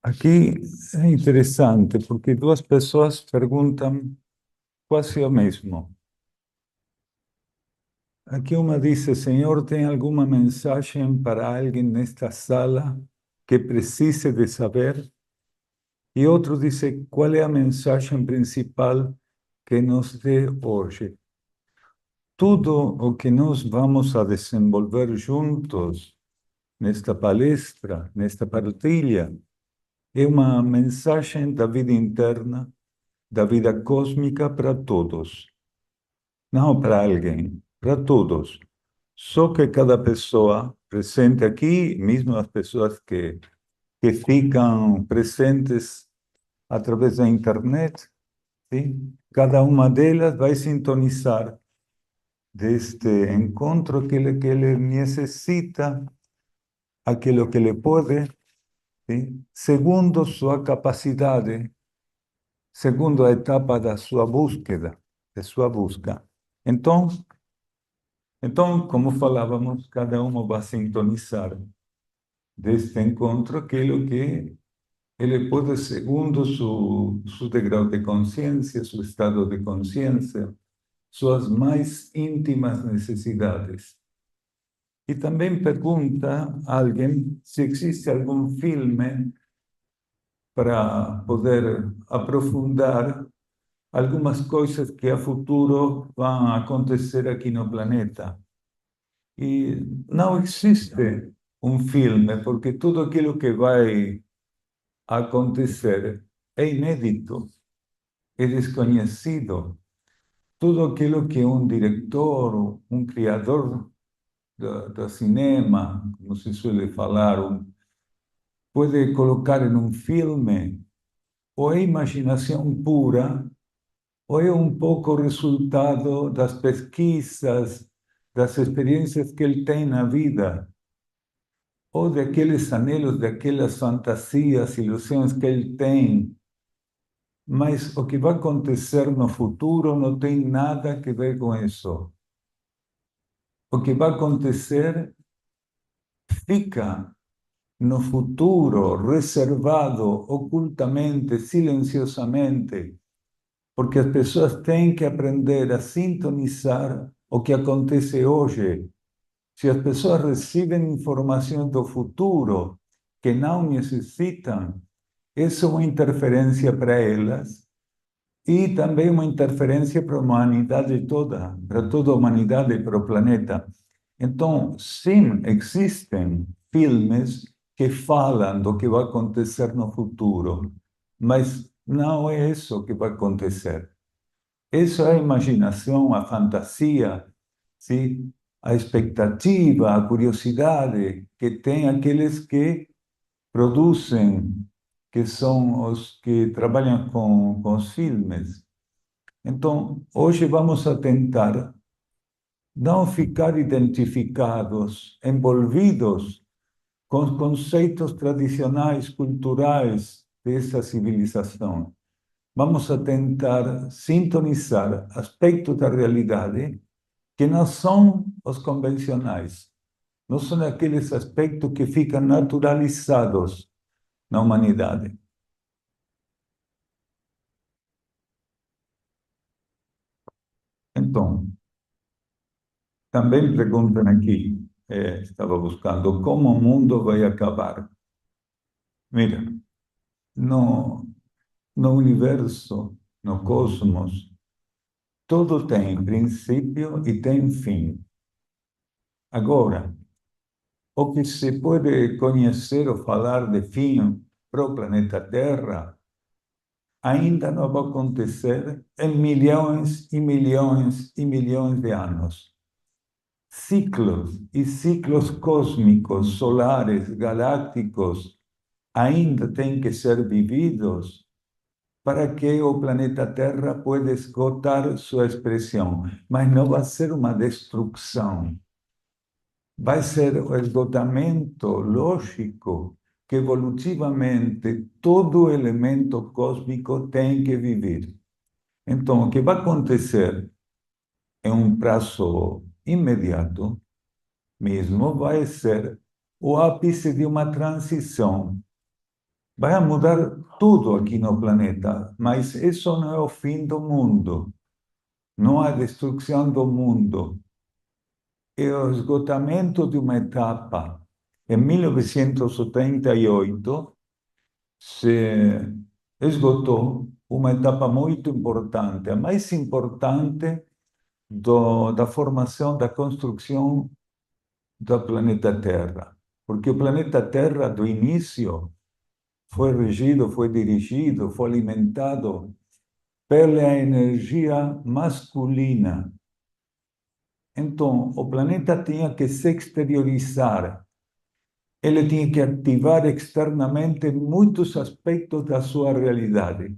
Aqui é interessante, porque duas pessoas perguntam quase o mesmo. Aqui uma diz, Senhor, tem alguma mensagem para alguém nesta sala que precise de saber? E outro diz, qual é a mensagem principal que nos dê hoje? Tudo o que nós vamos a desenvolver juntos nesta palestra, nesta partilha, é uma mensagem da vida interna, da vida cósmica para todos. Não para alguém, para todos. Só que cada pessoa presente aqui, mesmo as pessoas que ficam presentes através da internet, sim? Cada uma delas vai sintonizar deste encontro que ele necessita, aquilo que ele pode, sim? Segundo sua capacidade, segundo a etapa da sua búsqueda, de sua busca. Então, como falávamos, cada um vai sintonizar deste encontro aquilo que ele pode, segundo seu degrau de consciência, seu estado de consciência, suas mais íntimas necessidades. E também pergunta a alguém se existe algum filme para poder aprofundar algumas coisas que a futuro vão acontecer aqui no planeta. E não existe um filme, porque tudo aquilo que vai acontecer é inédito, é desconhecido. Tudo aquilo que um diretor, um criador do cinema, como se suele falar, pode colocar em um filme, ou é imaginação pura, ou é um pouco resultado das pesquisas, das experiências que ele tem na vida, ou daqueles anhelos, daquelas fantasias, ilusões que ele tem. Mas o que vai acontecer no futuro não tem nada a ver com isso. O que vai acontecer fica no futuro, reservado, ocultamente, silenciosamente, porque as pessoas têm que aprender a sintonizar o que acontece hoje. Se as pessoas recebem informações do futuro que não necessitam, isso é uma interferência para elas e também uma interferência para a humanidade toda, para toda a humanidade e para o planeta. Então, sim, existem filmes que falam do que vai acontecer no futuro, mas não é isso que vai acontecer. Isso é a imaginação, a fantasia, sim? A expectativa, a curiosidade que tem aqueles que produzem, que são os que trabalham com os filmes. Então, hoje vamos a tentar não ficar identificados, envolvidos com os conceitos tradicionais, culturais dessa civilização. Vamos a tentar sintonizar aspectos da realidade que não são os convencionais, não são aqueles aspectos que ficam naturalizados na humanidade. Então, também perguntam aqui, estava buscando, como o mundo vai acabar? Mira, no, no universo, no cosmos, tudo tem princípio e tem fim. Agora, o que se pode conhecer ou falar de fim para o planeta Terra ainda não vai acontecer em milhões e milhões e milhões de anos. Ciclos e ciclos cósmicos, solares, galácticos, ainda têm que ser vividos para que o planeta Terra pueda esgotar sua expressão. Mas não vai ser uma destruição. Vai ser o esgotamento lógico que evolutivamente todo elemento cósmico tem que viver. Então, o que vai acontecer em um prazo imediato mesmo vai ser o ápice de uma transição vai mudar tudo aqui no planeta, mas isso não é o fim do mundo, não há destruição do mundo. É o esgotamento de uma etapa. Em 1978, se esgotou uma etapa muito importante, a mais importante da formação, da construção do planeta Terra. Porque o planeta Terra, do início, foi regido, foi dirigido, foi alimentado pela energia masculina. Então, o planeta tinha que se exteriorizar. Ele tinha que ativar externamente muitos aspectos da sua realidade.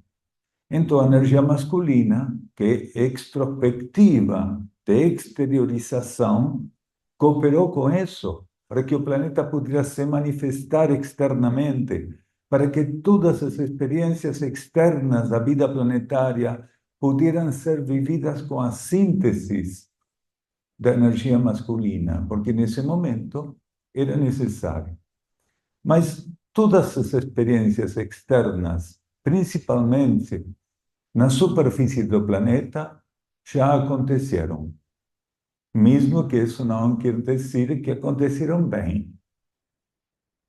Então, a energia masculina, que é extrospectiva, de exteriorização, cooperou com isso, para que o planeta pudesse se manifestar externamente, para que todas as experiências externas da vida planetária pudessem ser vividas com a síntese da energia masculina, porque nesse momento era necessário. Mas todas as experiências externas, principalmente na superfície do planeta, já aconteceram. Mesmo que isso não quer dizer que aconteceram bem.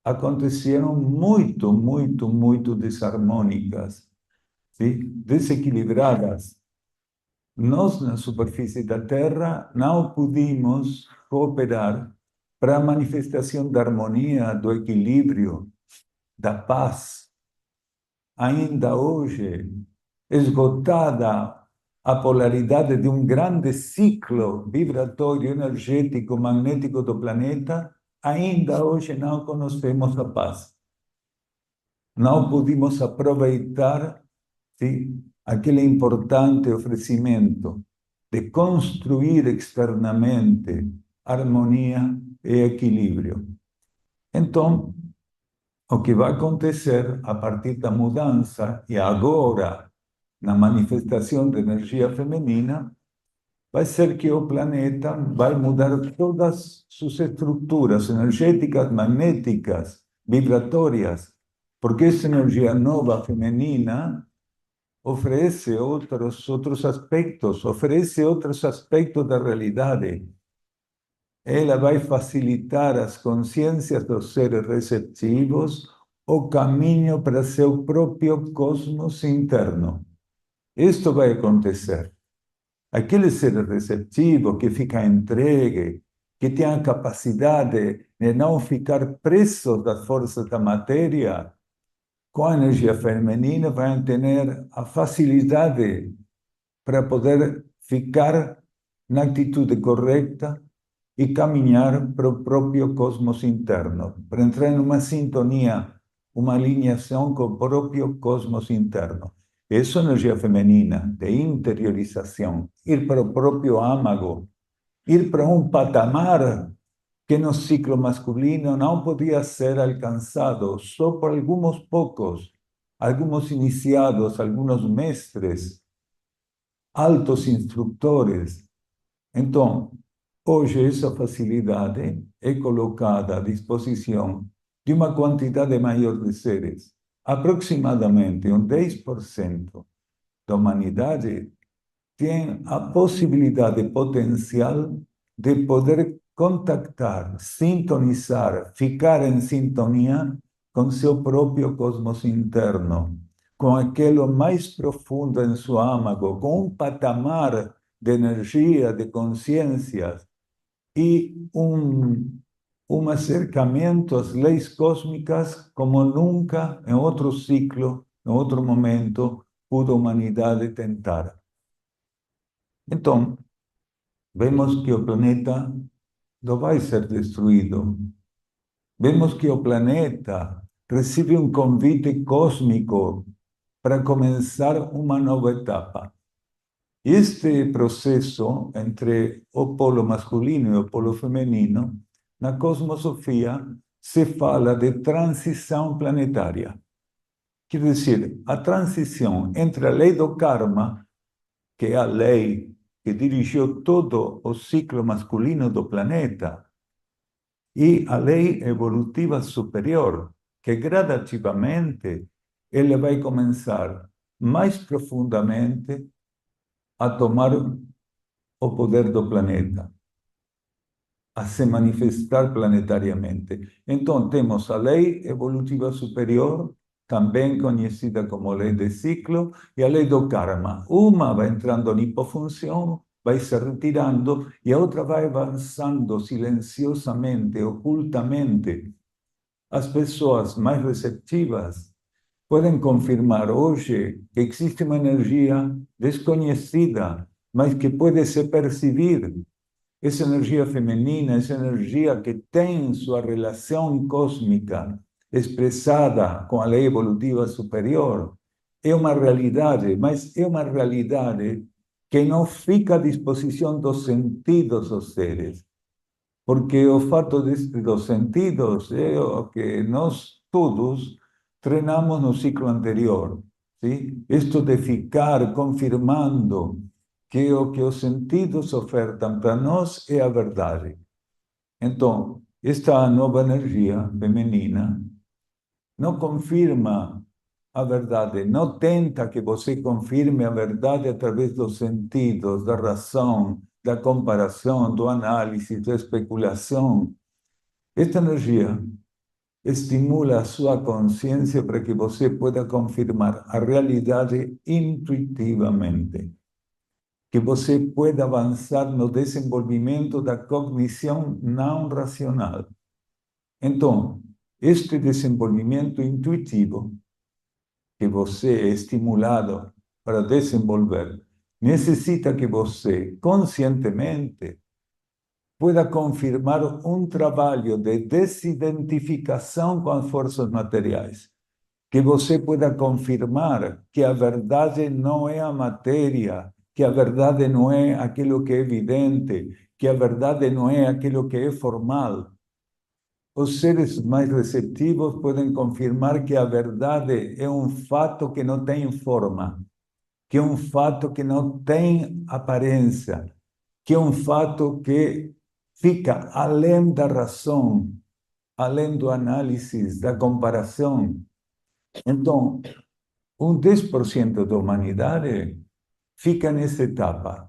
Aconteceram muito, muito, muito desarmônicas, sim? Desequilibradas. Nós, na superfície da Terra, não pudimos cooperar para a manifestação da harmonia, do equilíbrio, da paz. Ainda hoje, esgotada a polaridade de um grande ciclo vibratório, energético, magnético do planeta, ainda hoje não conhecemos a paz. Não pudimos aproveitar, sim, aquele importante oferecimento de construir externamente harmonia e equilíbrio. Então, o que vai acontecer a partir da mudança, e agora, na manifestação de energia feminina, vai ser que o planeta vai mudar todas suas estruturas energéticas, magnéticas, vibratórias, porque essa energia nova feminina oferece oferece outros aspectos da realidade. Ela vai facilitar as consciências dos seres receptivos o caminho para seu próprio cosmos interno. Isto vai acontecer. Aquele ser receptivo que fica entregue, que tem a capacidade de não ficar preso das forças da matéria, com a energia feminina vai ter a facilidade para poder ficar na atitude correta e caminhar para o próprio cosmos interno, para entrar numa sintonia, uma alinhação com o próprio cosmos interno. Isso é energia feminina, de interiorização, ir para o próprio âmago, ir para um patamar que no ciclo masculino não podia ser alcançado só por alguns poucos, alguns iniciados, alguns mestres, altos instrutores. Então, hoje essa facilidade é colocada à disposição de uma quantidade maior de seres. Aproximadamente um 10% da humanidade tem a possibilidade potencial de poder contactar, sintonizar, ficar em sintonia com seu próprio cosmos interno, com aquilo mais profundo em seu âmago, com um patamar de energia, de consciência e um acercamento às leis cósmicas como nunca em outro ciclo, em outro momento, pudo a humanidade tentar. Então, vemos que o planeta não vai ser destruído. Vemos que o planeta recebe um convite cósmico para começar uma nova etapa. Este processo entre o polo masculino e o polo feminino, na cosmosofia, se fala de transição planetária. Quer dizer, a transição entre a lei do karma, que é a lei que dirigiu todo o ciclo masculino do planeta, e a lei evolutiva superior, que gradativamente ele vai começar mais profundamente a tomar o poder do planeta, a se manifestar planetariamente. Então, temos a lei evolutiva superior, também conhecida como lei de ciclo, e a lei do karma. Uma vai entrando em hipofunção, vai se retirando, e a outra vai avançando silenciosamente, ocultamente. As pessoas mais receptivas podem confirmar hoje que existe uma energia desconhecida, mas que pode se perceber. Essa energia feminina, essa energia que tem sua relação cósmica expressada com a lei evolutiva superior, é uma realidade, mas é uma realidade que não fica à disposição dos sentidos dos seres. Porque o fato dos sentidos é o que nós todos treinamos no ciclo anterior. ¿Sí? Isto de ficar confirmando que o que os sentidos ofertam para nós é a verdade. Então, esta nova energia feminina não confirma a verdade, não tenta que você confirme a verdade através dos sentidos, da razão, da comparação, do análise, da especulação. Esta energia estimula a sua consciência para que você pueda confirmar a realidade intuitivamente, que você pueda avançar no desenvolvimento da cognição não racional. Então, este desenvolvimento intuitivo que você é estimulado para desenvolver, necessita que você, conscientemente, pueda confirmar um trabalho de desidentificação com as forças materiais. Que você pueda confirmar que a verdade não é a matéria, que a verdade não é aquilo que é evidente, que a verdade não é aquilo que é formal. Os seres mais receptivos podem confirmar que a verdade é um fato que não tem forma, que é um fato que não tem aparência, que é um fato que fica além da razão, além do análise, da comparação. Então, 10% da humanidade fica nessa etapa,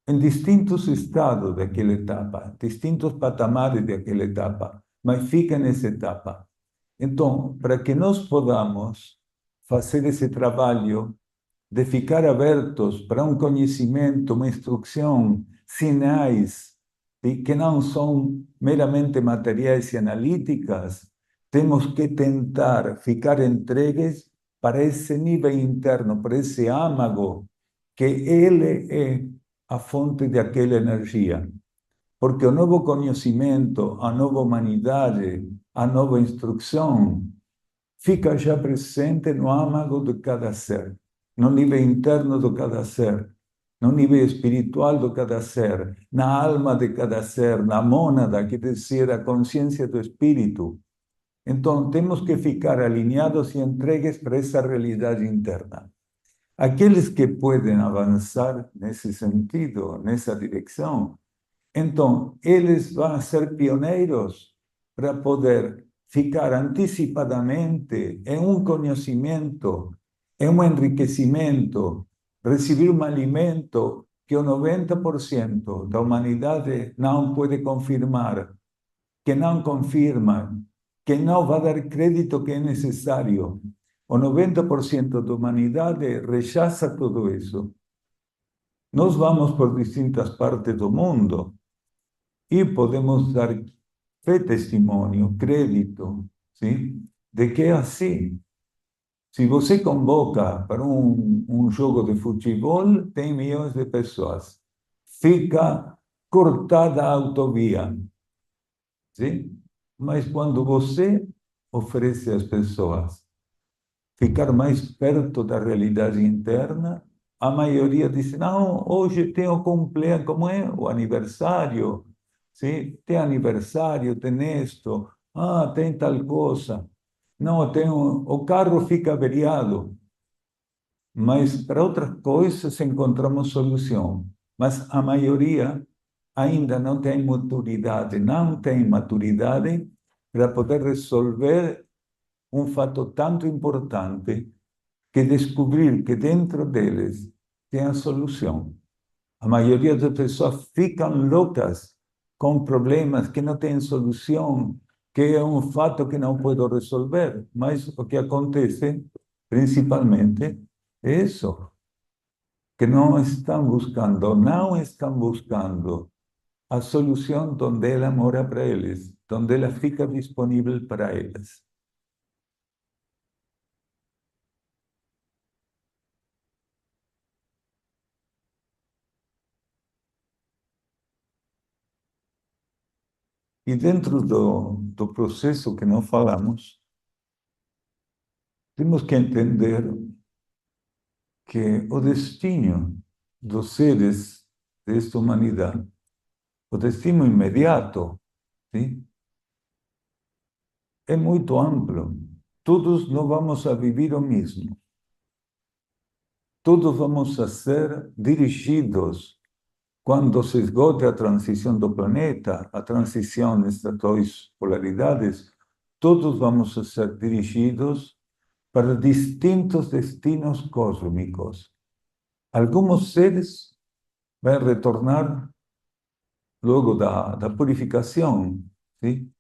em distintos estados daquela etapa, distintos patamares daquela etapa, mas fica nessa etapa. Então, para que nós podamos fazer esse trabalho de ficar abertos para um conhecimento, uma instrução, sinais, que não são meramente materiais e analíticas, temos que tentar ficar entregues para esse nível interno, para esse âmago, que ele é a fonte daquela energia. Porque o novo conhecimento, a nova humanidade, a nova instrução, fica já presente no âmago de cada ser, no nível interno de cada ser, no nível espiritual de cada ser, na alma de cada ser, na mônada, que deve ser a consciência do espírito. Então, temos que ficar alinhados e entregues para essa realidade interna. Aqueles que podem avançar nesse sentido, nessa direção, então, eles vão ser pioneiros para poder ficar antecipadamente em um conhecimento, em um enriquecimento, receber um alimento que o 90% da humanidade não pode confirmar, que não confirma, que não vai dar crédito que é necessário. O 90% da humanidade rechaça tudo isso. Nós vamos por distintas partes do mundo e podemos dar fé, testemunho, crédito, sim, de que é assim. Se você convoca para um jogo de futebol, tem milhões de pessoas. Fica cortada a autovia, sim? Mas quando você oferece às pessoas ficar mais perto da realidade interna, a maioria diz, não, hoje tem o cumpleaños, como é? O aniversário, sim? Tem aniversário, tem isto, tem tal coisa. Não, tem o carro fica averiado. Mas para outras coisas encontramos solução. Mas a maioria ainda não tem maturidade para poder resolver um fato tanto importante que descobrir que dentro deles tem a solução. A maioria das pessoas ficam loucas com problemas que não têm solução, que é um fato que não puedo resolver. Mas o que acontece, principalmente, é isso, que não estão buscando a solução onde ela mora para eles, onde ela fica disponível para eles. E dentro do processo que nós falamos, temos que entender que o destino dos seres desta humanidade, o destino imediato, sim, é muito amplo. Todos não vamos a viver o mesmo. Todos vamos a ser dirigidos quando se esgote a transição do planeta, a transição destas duas polaridades, todos vamos a ser dirigidos para distintos destinos cósmicos. Alguns seres vão retornar logo da purificação, sim?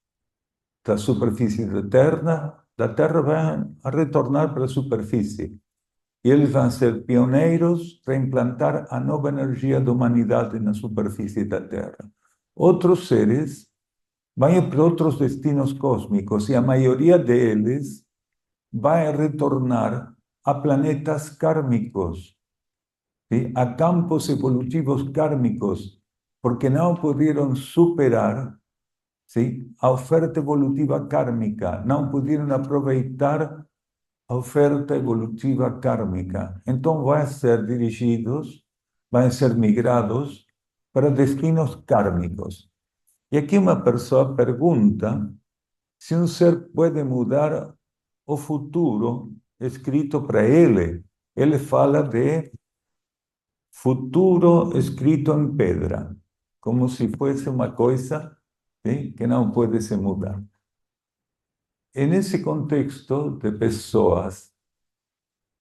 Da superfície da Terra vão a retornar para a superfície. E eles vão ser pioneiros para implantar a nova energia da humanidade na superfície da Terra. Outros seres vão para outros destinos cósmicos e a maioria deles vai retornar a planetas kármicos, ¿sí? A campos evolutivos kármicos, porque não puderam superar, ¿sí? A oferta evolutiva kármica, não puderam aproveitar a oferta evolutiva kármica. Então, vão ser dirigidos, vão ser migrados para destinos kármicos. E aqui uma pessoa pergunta se um ser pode mudar o futuro escrito para ele. Ele fala de futuro escrito em pedra, como se fosse uma coisa, ¿sí? Que não pode se mudar. E nesse contexto de pessoas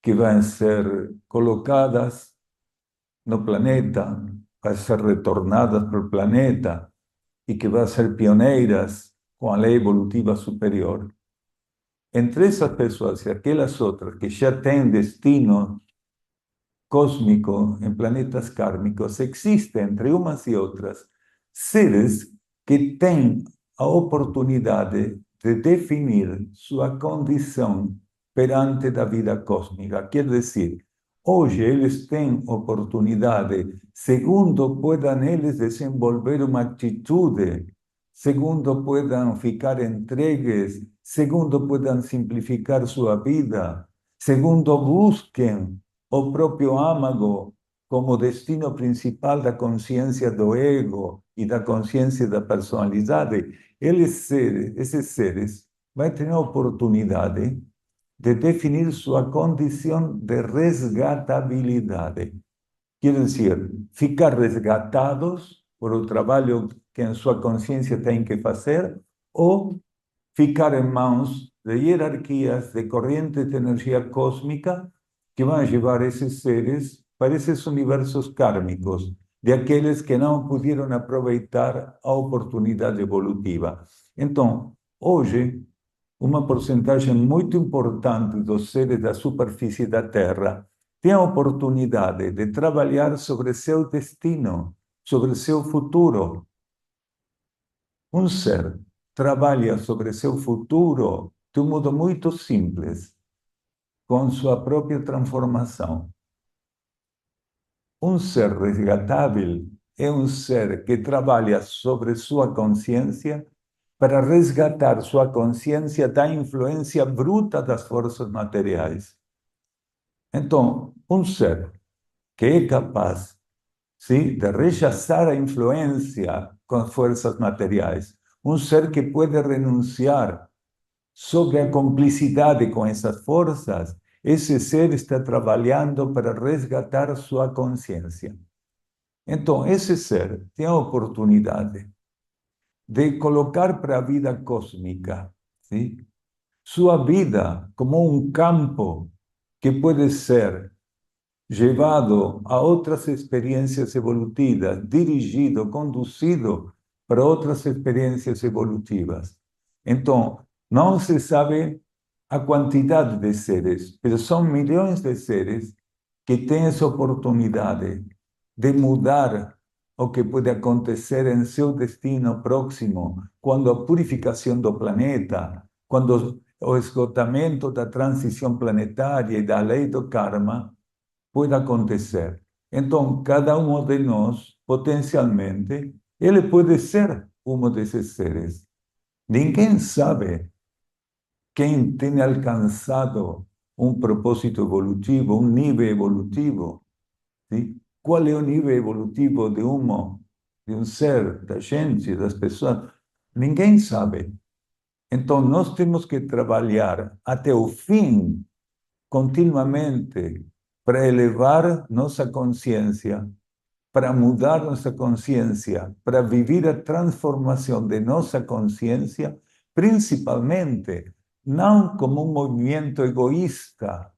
que vão ser colocadas no planeta, vão ser retornadas para o planeta e que vão ser pioneiras com a lei evolutiva superior. Entre essas pessoas e aquelas outras que já têm destino cósmico em planetas kármicos, existe entre umas e outras seres que têm a oportunidade de definir sua condição perante da vida cósmica. Quer dizer, hoje eles têm oportunidade, segundo puedan eles desenvolver uma atitude, segundo puedan ficar entregues, segundo puedan simplificar sua vida, segundo busquem o próprio âmago como destino principal da consciência do ego e da consciência da personalidade, esses seres vão ter a oportunidade de definir sua condição de resgatabilidade. Quer dizer, ficar resgatados por o trabalho que em sua consciência tem que fazer, ou ficar em mãos de hierarquias, de correntes de energia cósmica, que vão levar esses seres para esses universos kármicos, de aqueles que não puderam aproveitar a oportunidade evolutiva. Então, hoje, uma porcentagem muito importante dos seres da superfície da Terra tem a oportunidade de trabalhar sobre seu destino, sobre seu futuro. Um ser trabalha sobre seu futuro de um modo muito simples, com sua própria transformação. Um ser resgatável é um ser que trabalha sobre sua consciência para resgatar sua consciência da influência bruta das forças materiais. Então, um ser que é capaz, sim, de rechaçar a influência com as forças materiais, um ser que pode renunciar sobre a complicidade com essas forças, esse ser está trabalhando para resgatar sua consciência. Então, esse ser tem a oportunidade de colocar para a vida cósmica, sim, Sua vida como um campo que pode ser llevado a otras experiencias evolutivas, dirigido, conducido para otras experiencias evolutivas. Entonces, no se sabe a cantidad de seres, pero son millones de seres que tienen esa oportunidad de mudar o que puede acontecer en su destino próximo, cuando a purificación do planeta, cuando o esgotamento da transição planetária e da lei do karma puede acontecer. Entonces, cada uno de nós, potencialmente, ele pode ser uno desses seres. Ninguém sabe quem tem alcançado um propósito evolutivo, um nível evolutivo. ¿Sí? Qual é o nível evolutivo de um ser, da gente, das pessoas? Ninguém sabe. Então, nós temos que trabalhar até o fim continuamente para elevar nossa consciência, para mudar nossa consciência, para viver a transformação de nossa consciência, principalmente, não como um movimento egoísta,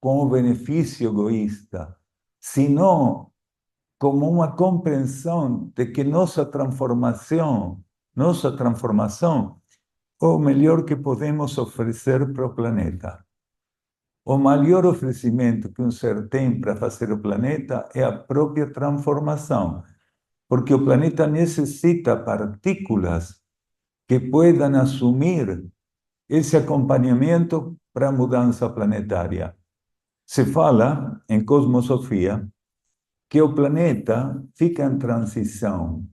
com o benefício egoísta, sino como uma compreensão de que nossa transformação é o melhor que podemos oferecer para o planeta. O maior oferecimento que um ser tem para fazer o planeta é a própria transformação, porque o planeta necessita partículas que puedan assumir esse acompanhamento para a mudança planetária. Se fala, em cosmosofia, que o planeta fica em transição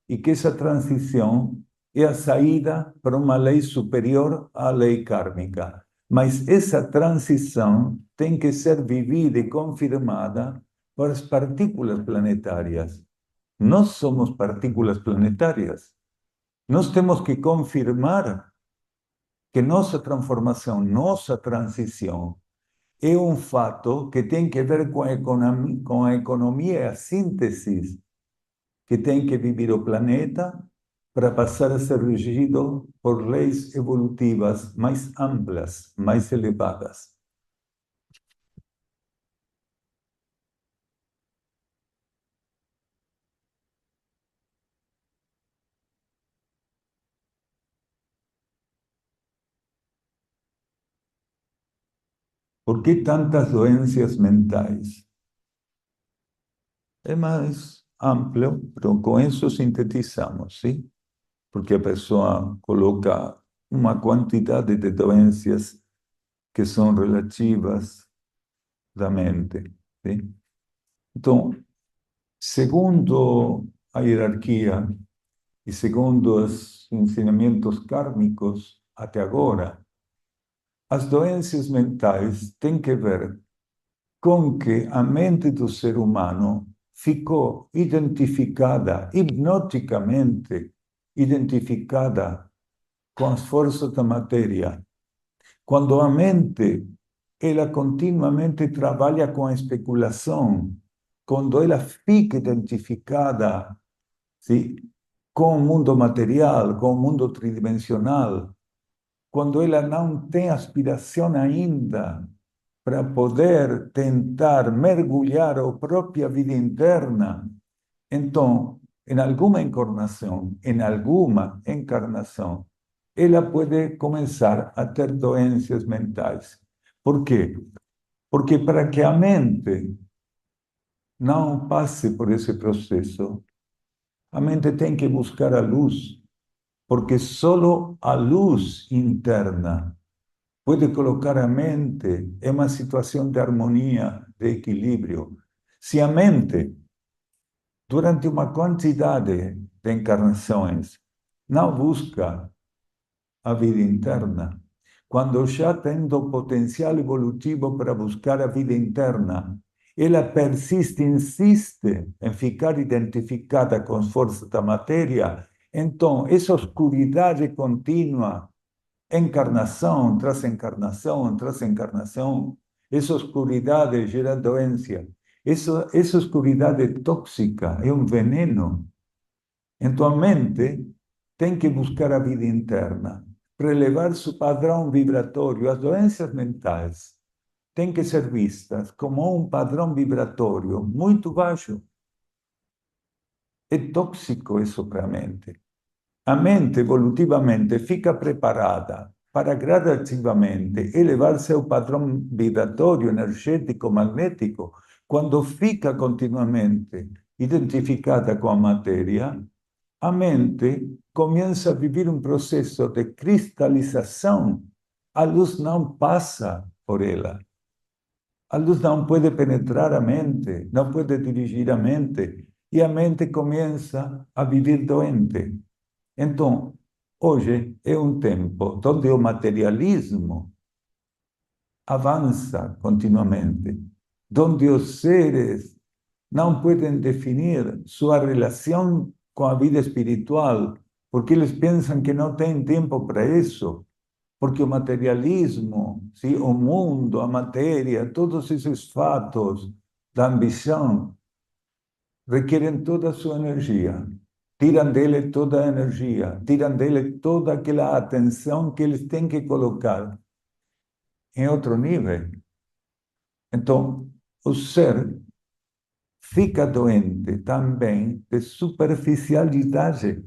e que essa transição é a saída para uma lei superior à lei kármica. Mas essa transição tem que ser vivida e confirmada por as partículas planetárias. Nós somos partículas planetárias. Nós temos que confirmar que nossa transformação, nossa transição, é um fato que tem que ver com a economia e a síntese que tem que viver o planeta para passar a ser regido por leis evolutivas mais amplas, mais elevadas. Por que tantas doenças mentais? É mais amplo, pero com isso sintetizamos, sim? Porque a pessoa coloca uma quantidade de doenças que são relativas da mente, sim? Então, segundo a hierarquia e segundo os ensinamentos kármicos até agora, as doenças mentais têm que ver com que a mente do ser humano ficou identificada, hipnoticamente identificada com as forças da matéria. Quando a mente, ela continuamente trabalha com a especulação, quando ela fica identificada, sim, com o mundo material, com o mundo tridimensional, quando ela não tem aspiração ainda para poder tentar mergulhar a própria vida interna, então, em alguma encarnação, ela pode começar a ter doenças mentais. Por quê? Porque para que a mente não passe por esse processo, a mente tem que buscar a luz, porque só a luz interna pode colocar a mente em uma situação de harmonia, de equilíbrio. Se a mente, durante uma quantidade de encarnações, não busca a vida interna, quando já tendo o potencial evolutivo para buscar a vida interna, ela persiste, insiste em ficar identificada com as forças da matéria, então essa oscuridade contínua, encarnação tras encarnação, essa oscuridade gera doença. Essa oscuridade tóxica é um veneno. Então a mente tem que buscar a vida interna. para elevar seu padrão vibratório. As doenças mentais têm que ser vistas como um padrão vibratório muito baixo. É tóxico isso para a mente. A mente, evolutivamente, fica preparada para gradativamente elevar seu padrão vibratório, energético, magnético, quando fica continuamente identificada com a matéria. A mente começa a viver um processo de cristalização. A luz não passa por ela. A luz não pode penetrar a mente, não pode dirigir a mente. E a mente começa a viver doente. Então, hoje é um tempo onde o materialismo avança continuamente, onde os seres não podem definir sua relação com a vida espiritual, porque eles pensam que não têm tempo para isso, porque o materialismo, sim, o mundo, a matéria, todos esses fatos da ambição requerem toda a sua energia. Tiram dele toda a energia, tiram dele toda aquela atenção que eles têm que colocar em outro nível. Então, o ser fica doente também de superficialidade,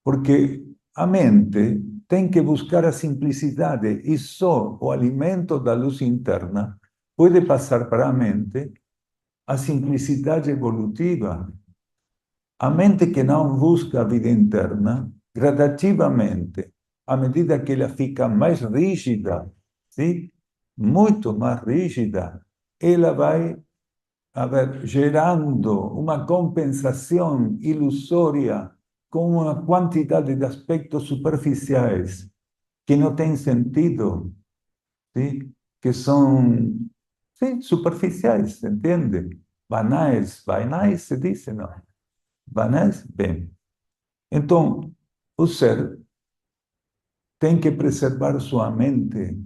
porque a mente tem que buscar a simplicidade e só o alimento da luz interna pode passar para a mente a simplicidade evolutiva. A mente que não busca a vida interna, gradativamente, à medida que ela fica mais rígida, sim? Muito mais rígida, ela vai gerando uma compensação ilusória com uma quantidade de aspectos superficiais que não têm sentido, sim? Que são, sim, superficiais, entende? Banais, banais se diz, não? Banais, bem. Então, o ser tem que preservar sua mente,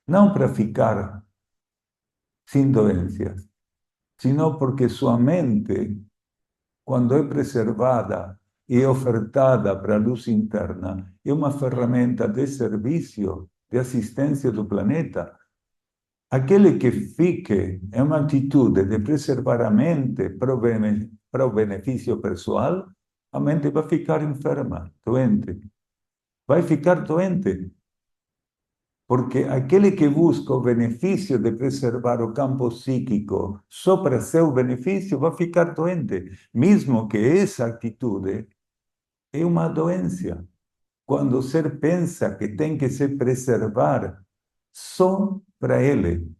não para ficar sem doenças, sino porque sua mente, quando é preservada e ofertada para a luz interna, é uma ferramenta de serviço, de assistência do planeta. Aquele que fique em uma atitude de preservar a mente para o benefício pessoal, a mente vai ficar enferma, doente. Vai ficar doente. Porque aquele que busca o benefício de preservar o campo psíquico só para seu benefício vai ficar doente, mesmo que essa atitude é uma doença. Quando o ser pensa que tem que se preservar só para ele,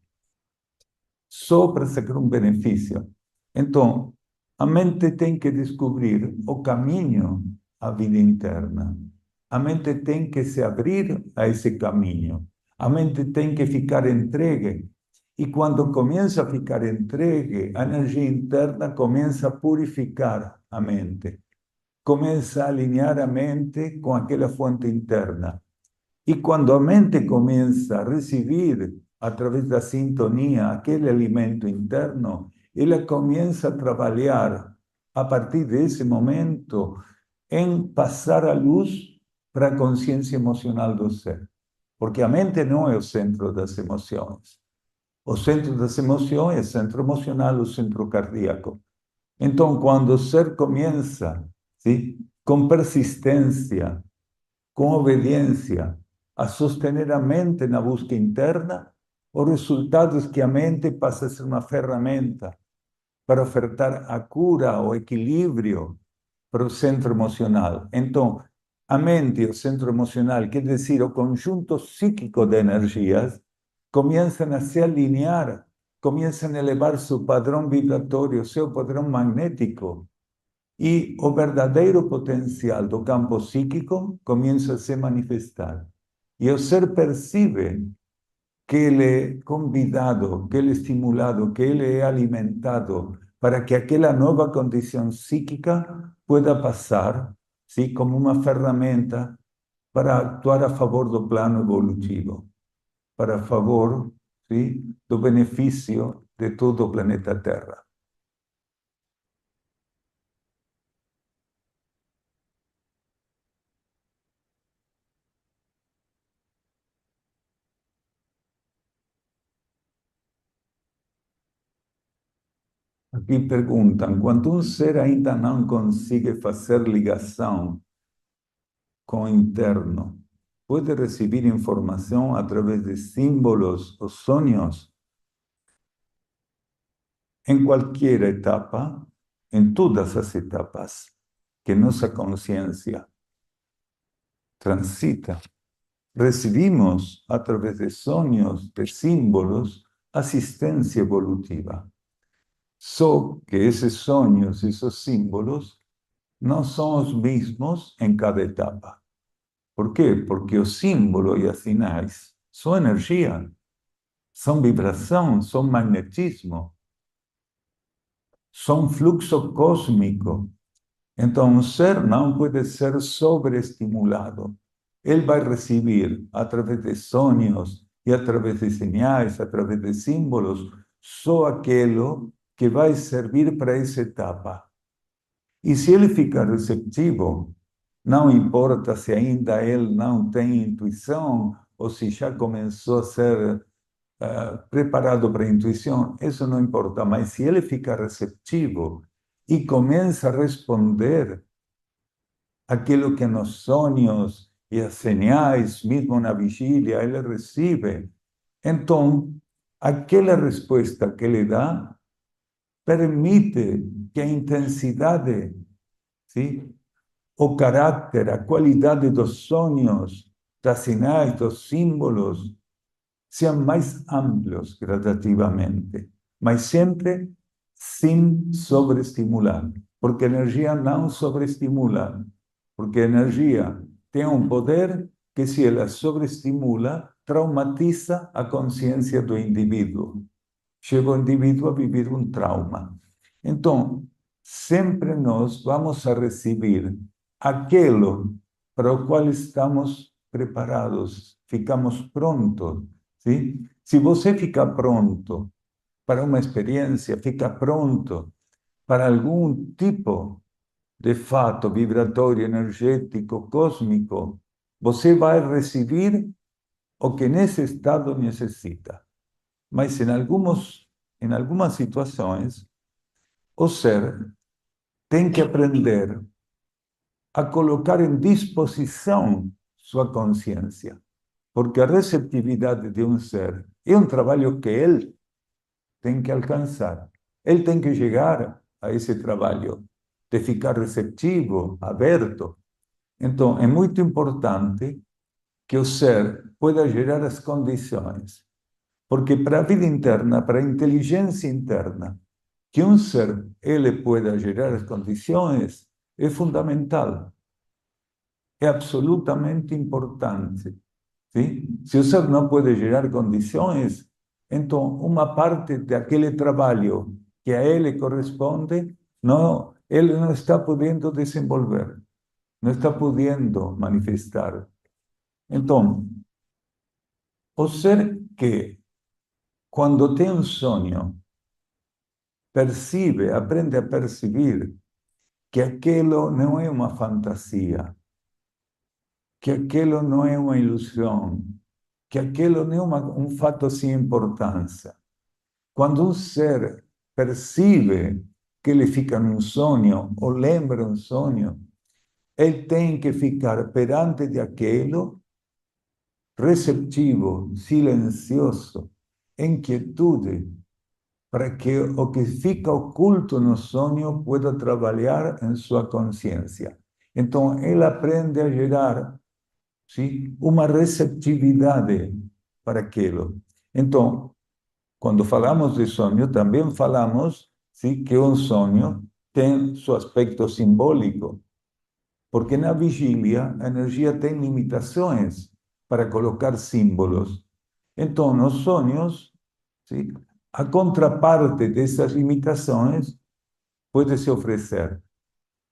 só para sacar um benefício. Então, a mente tem que descobrir o caminho à vida interna. A mente tem que se abrir a esse caminho. A mente tem que ficar entregue. E quando começa a ficar entregue, a energia interna começa a purificar a mente. Começa a alinhar a mente com aquela fonte interna. E quando a mente começa a receber, através da sintonia, aquele alimento interno, ela começa a trabalhar, a partir desse momento, em passar a luz para a consciência emocional do ser. Porque a mente não é o centro das emoções. O centro das emoções é o centro emocional, o centro cardíaco. Então, quando o ser começa, sim, com persistência, com obediência, a sostener a mente na busca interna, o resultado é que a mente passa a ser uma ferramenta para ofertar a cura, o equilíbrio para o centro emocional. Então, a mente e o centro emocional, quer dizer, o conjunto psíquico de energias, começam a se alinhar, começam a elevar seu padrão vibratório, seu padrão magnético, e o verdadeiro potencial do campo psíquico começa a se manifestar. E o ser percebe que ele é convidado, que ele é estimulado, que ele é alimentado para que aquela nova condição psíquica pueda passar, sim, como uma ferramenta para actuar a favor do plano evolutivo, para a favor, sim, do benefício de todo o planeta Terra. Aqui perguntam, quando um ser ainda não consegue fazer ligação com o interno, pode receber informação através de símbolos ou sonhos? Em qualquer etapa, em todas as etapas que nossa consciência transita, recebimos, através de sonhos, de símbolos, assistência evolutiva. Só que esses sonhos, esses símbolos, não são os mesmos em cada etapa. Por quê? Porque o símbolo e os sinais são energia, são vibração, são magnetismo, são fluxo cósmico. Então, o ser não pode ser sobreestimulado. Ele vai receber, através de sonhos e através de sinais, através de símbolos, só aquilo que vai servir para essa etapa. E se ele ficar receptivo, não importa se ainda ele não tem intuição ou se já começou a ser preparado para a intuição, isso não importa, mas se ele ficar receptivo e começa a responder aquilo que nos sonhos e as señais, mesmo na vigília, ele recebe, então, aquela resposta que ele dá permite que a intensidade, sim, o caráter, a qualidade dos sonhos, das sinais, dos símbolos, sejam mais amplos gradativamente, mas sempre sem sobreestimular, porque a energia não sobreestimula, porque a energia tem um poder que, se ela sobreestimula, traumatiza a consciência do indivíduo. Chega o indivíduo a viver um trauma. Então, sempre nós vamos a receber aquilo para o qual estamos preparados, ficamos prontos. Sim? Se você fica pronto para uma experiência, fica pronto para algum tipo de fato vibratório, energético, cósmico, você vai receber o que nesse estado necessita. Mas em algumas situações, o ser tem que aprender a colocar em disposição sua consciência. Porque a receptividade de um ser é um trabalho que ele tem que alcançar. Ele tem que chegar a esse trabalho de ficar receptivo, aberto. Então, é muito importante que o ser pueda gerar as condições. Porque para a vida interna, para a inteligência interna, que um ser ele pueda gerar as condições é fundamental. É absolutamente importante. ¿Sí? Se o ser não pode gerar condições, então uma parte daquele trabalho que a ele corresponde, não, ele não está podendo desenvolver, não está podendo manifestar. Então, o ser que, quando tem um sonho, percebe, aprende a perceber que aquilo não é uma fantasia, que aquilo não é uma ilusão, que aquilo não é um fato sem importância. Quando um ser percebe que ele fica num sonho ou lembra um sonho, ele tem que ficar perante de aquilo, receptivo, silencioso, em quietude, para que o que fica oculto no sonho pueda trabalhar em sua consciência. Então, ele aprende a gerar, sim, uma receptividade para aquilo. Então, quando falamos de sonho, também falamos, sim, que um sonho tem seu aspecto simbólico, porque na vigília a energia tem limitações para colocar símbolos. Então, nos sonhos, sim, a contraparte dessas limitações pode se oferecer.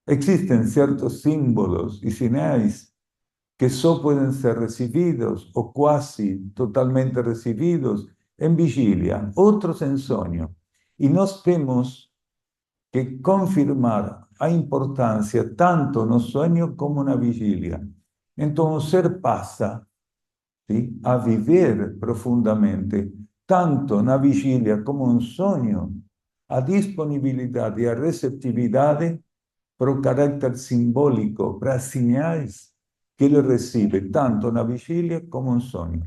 Existem certos símbolos e sinais que só podem ser recebidos ou quase totalmente recebidos em vigília, outros em sonho. E nós temos que confirmar a importância tanto no sonho como na vigília. Então, o ser passa, sim, a viver profundamente, tanto na vigília como no sonho, a disponibilidade e a receptividade para o caráter simbólico, para as sinais que ele recebe, tanto na vigília como no sonho.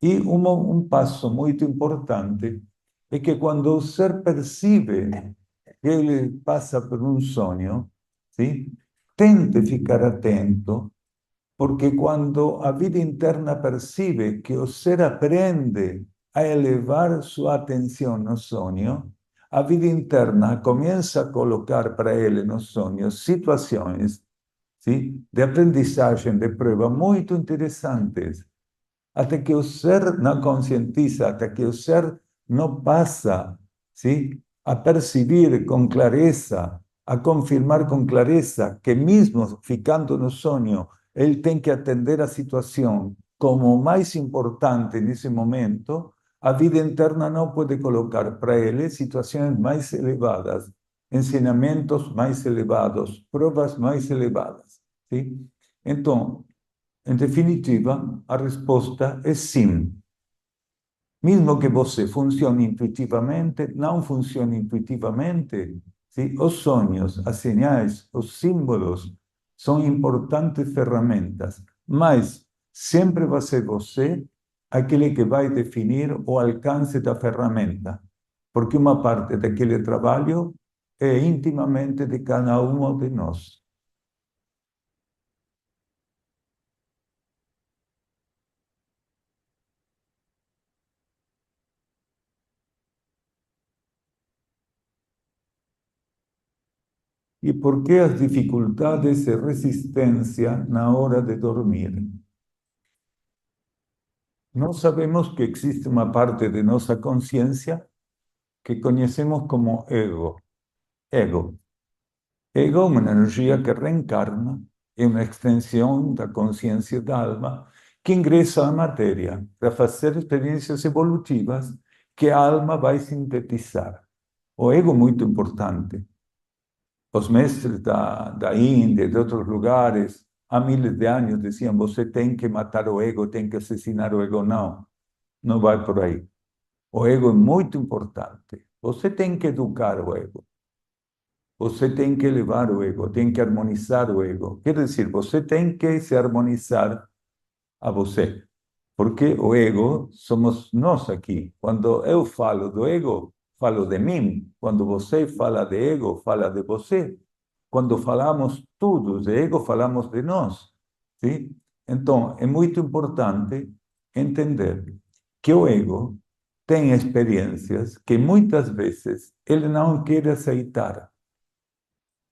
E um passo muito importante é que quando o ser percebe que ele passa por um sonho, sim, tente ficar atento, porque quando a vida interna percebe que o ser aprende a elevar sua atenção no sonho, a vida interna começa a colocar para ele nos sonhos situações, sim, de aprendizagem, de prova muito interessantes, até que o ser não conscientiza, até que o ser não passa, sim, a perceber com clareza, a confirmar com clareza que mesmo ficando no sonho, ele tem que atender a situação como o mais importante nesse momento, a vida interna não pode colocar para ele situações mais elevadas, ensinamentos mais elevados, provas mais elevadas. Sim? Então, em definitiva, a resposta é sim. Mesmo que você funcione intuitivamente, não funcione intuitivamente, sim? Os sonhos, as sinais, os símbolos são importantes ferramentas, mas sempre vai ser você aquele que vai definir o alcance da ferramenta, porque uma parte daquele trabalho é intimamente de cada um de nós. E por que as dificuldades e resistência na hora de dormir? Nós sabemos que existe uma parte de nossa consciência que conhecemos como ego. Ego. Ego é uma energia que reencarna, é uma extensão da consciência da alma que ingressa à matéria para fazer experiências evolutivas que a alma vai sintetizar. O ego é muito importante. Os mestres da Índia e de outros lugares, há milhares de anos, diziam: você tem que matar o ego, tem que assassinar o ego. Não, não vai por aí. O ego é muito importante. Você tem que educar o ego. Você tem que elevar o ego, tem que harmonizar o ego. Quer dizer, você tem que se harmonizar a você. Porque o ego somos nós aqui. Quando eu falo do ego, falo de mim. Quando você fala de ego, fala de você. Quando falamos tudo de ego, falamos de nós. Sim? Então, é muito importante entender que o ego tem experiências que muitas vezes ele não quer aceitar.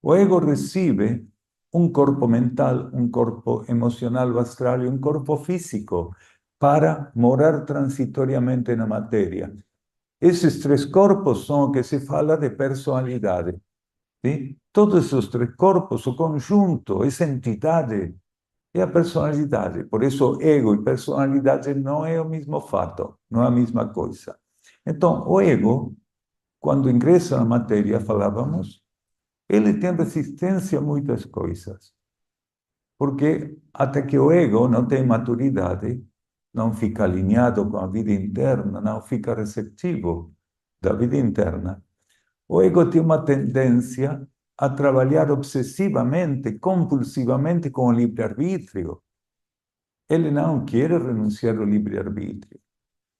O ego recebe um corpo mental, um corpo emocional, astral e um corpo físico para morar transitoriamente na matéria. Esses três corpos são o que se fala de personalidade. Sim? Todos os três corpos, o conjunto, essa entidade é a personalidade. Por isso, ego e personalidade não é o mesmo fato, não é a mesma coisa. Então, o ego, quando ingressa na matéria, falávamos, ele tem resistência a muitas coisas. Porque até que o ego não tem maturidade, não fica alinhado com a vida interna, não fica receptivo da vida interna, o ego tem uma tendência a trabalhar obsessivamente, compulsivamente com o livre-arbítrio. Ele não quer renunciar ao livre-arbítrio.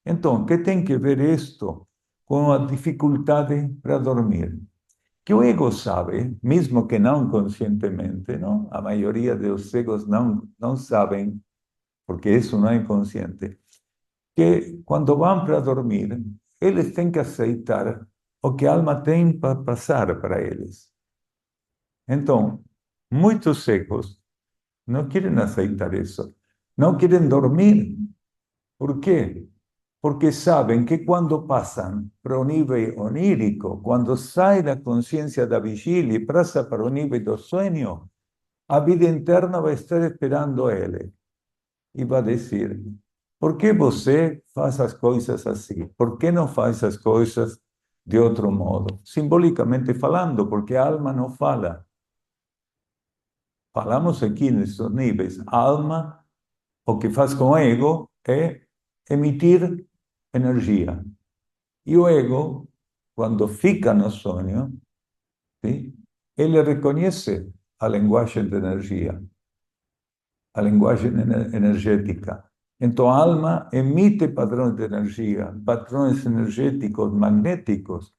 Então, o que tem que ver isto com a dificuldade para dormir? Que o ego sabe, mesmo que não conscientemente, não? A maioria dos egos não sabem, porque isso não é inconsciente, que quando vão para dormir, eles têm que aceitar o que a alma tem para passar para eles. Então, muitos egos não querem aceitar isso, não querem dormir. Por quê? Porque sabem que quando passam para o nível onírico, quando sai da consciência da vigília e passa para o nível do sonho, a vida interna vai estar esperando ele e vai dizer: por que você faz as coisas assim? Por que não faz as coisas de outro modo? Simbolicamente falando, porque a alma não fala. Falamos aqui nesses níveis. A alma, o que faz com o ego é emitir energia. E o ego, quando fica no sonho, ¿sí? Ele reconhece a linguagem de energia, a linguagem energética. Então, a alma emite padrões de energia, padrões energéticos, magnéticos,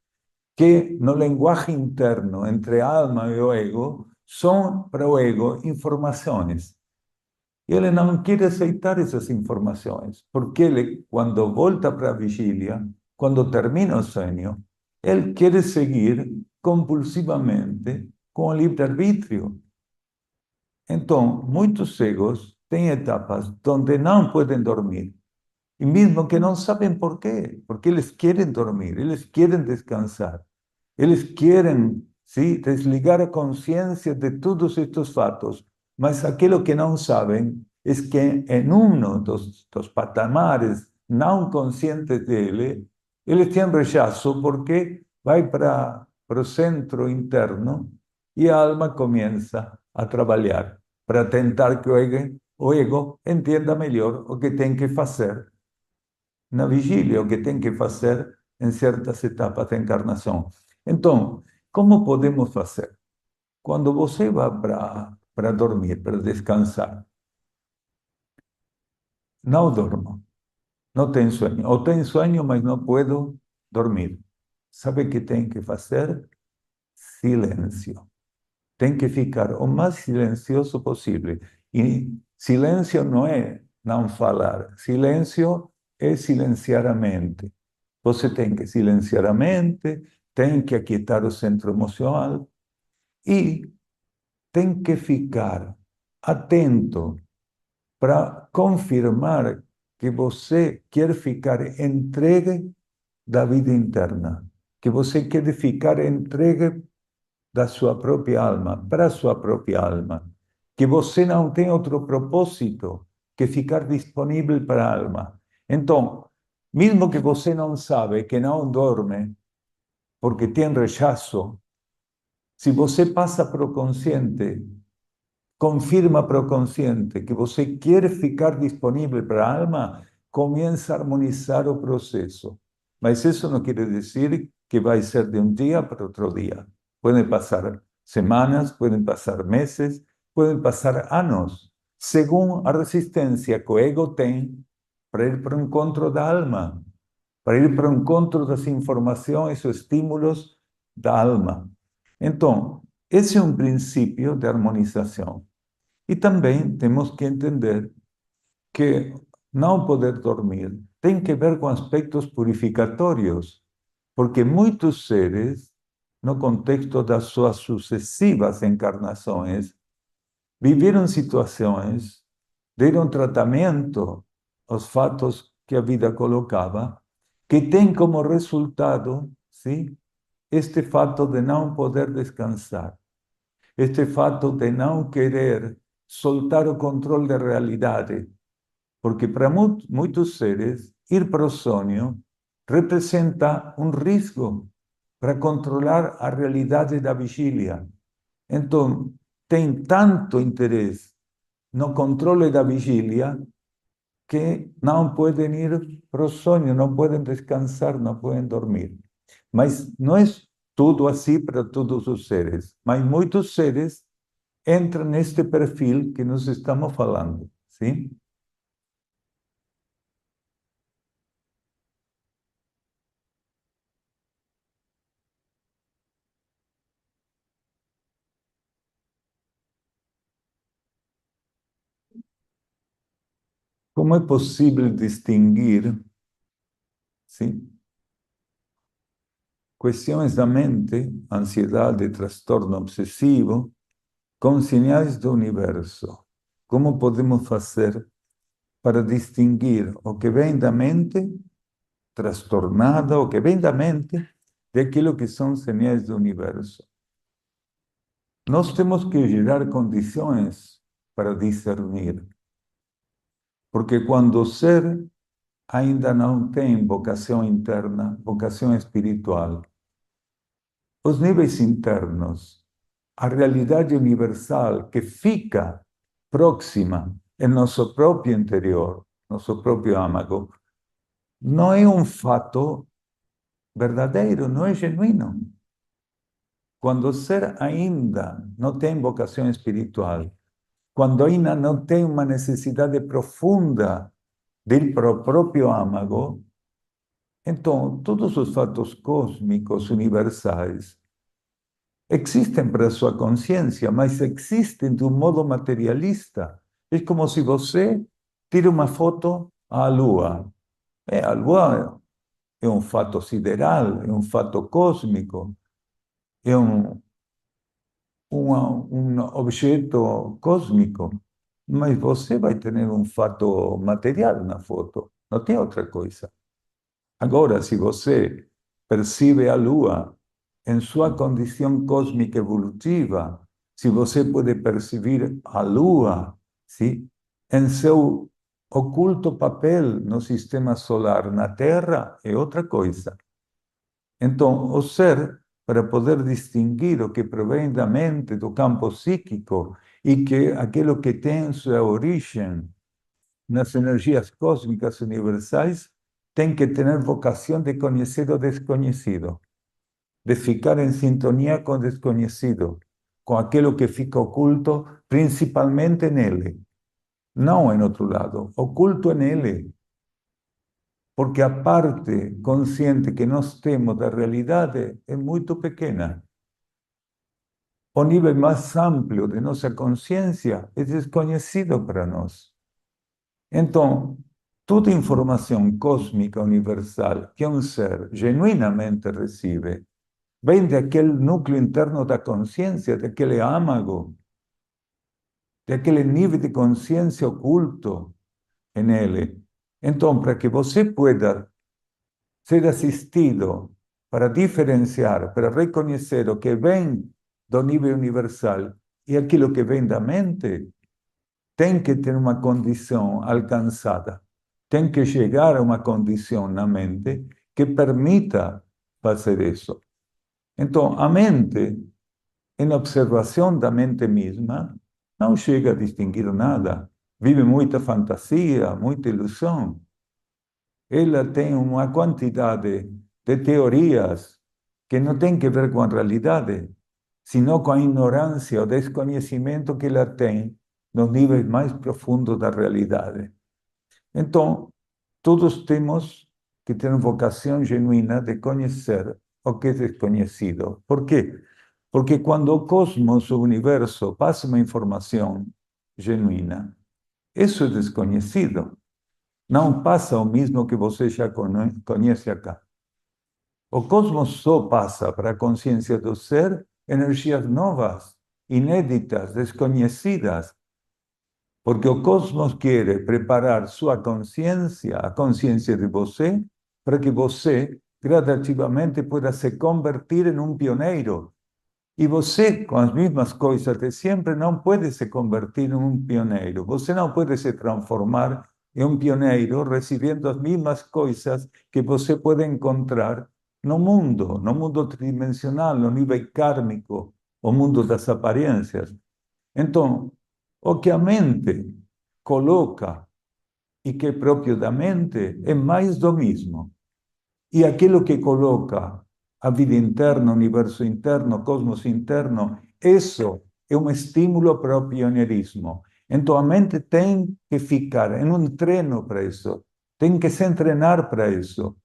que no linguagem interno entre a alma e o ego são para o ego informações. Ele não quer aceitar essas informações, porque ele, quando volta para a vigília, quando termina o sonho, ele quer seguir compulsivamente com o livre-arbítrio. Então, muitos cegos têm etapas onde não podem dormir, e mesmo que não sabem por quê, porque eles querem dormir, eles querem descansar, eles querem, sim, desligar a consciência de todos estes fatos, mas aquilo que não sabem é que em um dos patamares não conscientes dele, ele tem rechaço porque vai para o centro interno e a alma começa a trabalhar para tentar que o ego entenda melhor o que tem que fazer na vigília, o que tem que fazer em certas etapas da encarnação. Então, como podemos fazer? Quando você vai para dormir, para descansar, não dormo, não tenho sonho. Ou tenho sonho, mas não puedo dormir. Sabe o que tem que fazer? Silêncio. Tem que ficar o mais silencioso possível. E silêncio não é não falar. Silêncio é silenciar a mente. Você tem que silenciar a mente, tem que aquietar o centro emocional e tem que ficar atento para confirmar que você quer ficar entregue da vida interna, que você quer ficar entregue da sua própria alma, para a sua própria alma, que você não tem outro propósito que ficar disponível para a alma. Então, mesmo que você não sabe, que não dorme, porque tem rechaço, se você passa para o consciente, confirma para o consciente que você quer ficar disponível para a alma, começa a harmonizar o processo. Mas isso não quer dizer que vai ser de um dia para outro dia. Podem passar semanas, podem passar meses, podem passar anos, segundo a resistência que o ego tem para ir para o encontro da alma, para ir para o encontro das informações ou estímulos da alma. Então, esse é um princípio de harmonização. E também temos que entender que não poder dormir tem que ver com aspectos purificatórios, porque muitos seres, no contexto das suas sucessivas encarnações, viveram situações, deram tratamento aos fatos que a vida colocava, que tem como resultado, sim, este fato de não poder descansar, este fato de não querer soltar o controle da realidade, porque para muitos seres, ir para o sonho representa um risco para controlar a realidade da vigília. Então, tem tanto interesse no controle da vigília que não podem ir para o sonho, não podem descansar, não podem dormir. Mas não é tudo assim para todos os seres, mas muitos seres entram neste perfil que nós estamos falando, sim? Como é possível distinguir, sim, questões da mente, ansiedade, transtorno obsessivo, com sinais do universo? Como podemos fazer para distinguir o que vem da mente trastornada, o que vem da mente, daquilo que são sinais do universo? Nós temos que gerar condições para discernir, porque quando o ser ainda não tem vocação interna, vocação espiritual, os níveis internos, a realidade universal que fica próxima em nosso próprio interior, nosso próprio âmago, não é um fato verdadeiro, não é genuíno. Quando o ser ainda não tem vocação espiritual, quando ainda não tem uma necessidade profunda del próprio âmago, então todos os fatos cósmicos universais existem para sua consciência, mas existem de um modo materialista. É como se você tira uma foto à Lua. A Lua é um fato sideral, é um fato cósmico, é um objeto cósmico, mas você vai ter um fato material na foto, não tem outra coisa. Agora, se você percebe a Lua em sua condição cósmica evolutiva, se você pode perceber a Lua, sim, em seu oculto papel no sistema solar, na Terra, é outra coisa. Então, o ser, para poder distinguir o que provém da mente, do campo psíquico, e que aquilo que tem sua origem nas energias cósmicas universais, tem que ter vocação de conhecer o desconhecido, de ficar em sintonia com o desconhecido, com aquilo que fica oculto, principalmente nele, não em outro lado, oculto nele. Porque a parte consciente que nós temos da realidade é muito pequena. O nível mais amplo de nossa consciência é desconhecido para nós. Então, toda informação cósmica universal que um ser genuinamente recebe, vem daquele núcleo interno da consciência, daquele âmago, daquele nível de consciência oculto nele. Então, para que você pueda ser assistido para diferenciar, para reconhecer o que vem do nível universal e aquilo que vem da mente, tem que ter uma condição alcançada. Tem que chegar a uma condição na mente que permita fazer isso. Então, a mente, em observação da mente mesma, não chega a distinguir nada. Vive muita fantasia, muita ilusão. Ela tem uma quantidade de teorias que não tem que ver com a realidade, senão com a ignorância, o desconhecimento que ela tem nos níveis mais profundos da realidade. Então, todos temos que ter vocação genuína de conhecer o que é desconhecido. Por quê? Porque quando o cosmos, o universo, passa uma informação genuína, isso é desconhecido. Não passa o mesmo que você já conhece acá. O cosmos só passa para a consciência do ser energias novas, inéditas, desconhecidas, porque o cosmos quer preparar sua consciência, a consciência de você, para que você gradativamente pueda se convertir em um pioneiro. E você, com as mesmas coisas de sempre, não pode se convertir em um pioneiro. Você não pode se transformar em um pioneiro recebendo as mesmas coisas que você pode encontrar no mundo tridimensional, no nível kármico, o mundo das aparências. Então, o que a mente coloca e que é próprio da mente é mais do mesmo. E aquilo que coloca a vida interna, o universo interno, o cosmos interno, isso é um estímulo para o pioneirismo. Então a mente tem que ficar em um treino para isso, tem que se treinar para isso.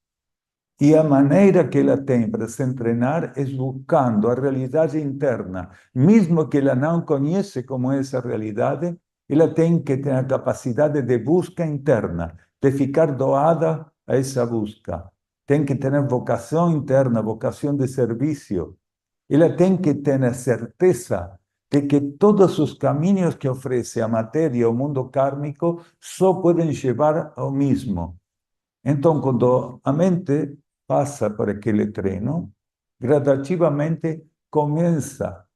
E a maneira que ela tem para se treinar é buscando a realidade interna. Mesmo que ela não conhece como é essa realidade, ela tem que ter a capacidade de busca interna, de ficar doada a essa busca. Tem que ter vocação interna, vocação de serviço. Ela tem que ter a certeza de que todos os caminhos que oferece a matéria e o mundo kármico só podem levar ao mesmo. Então, quando a mente passa por aquele treino, gradativamente começa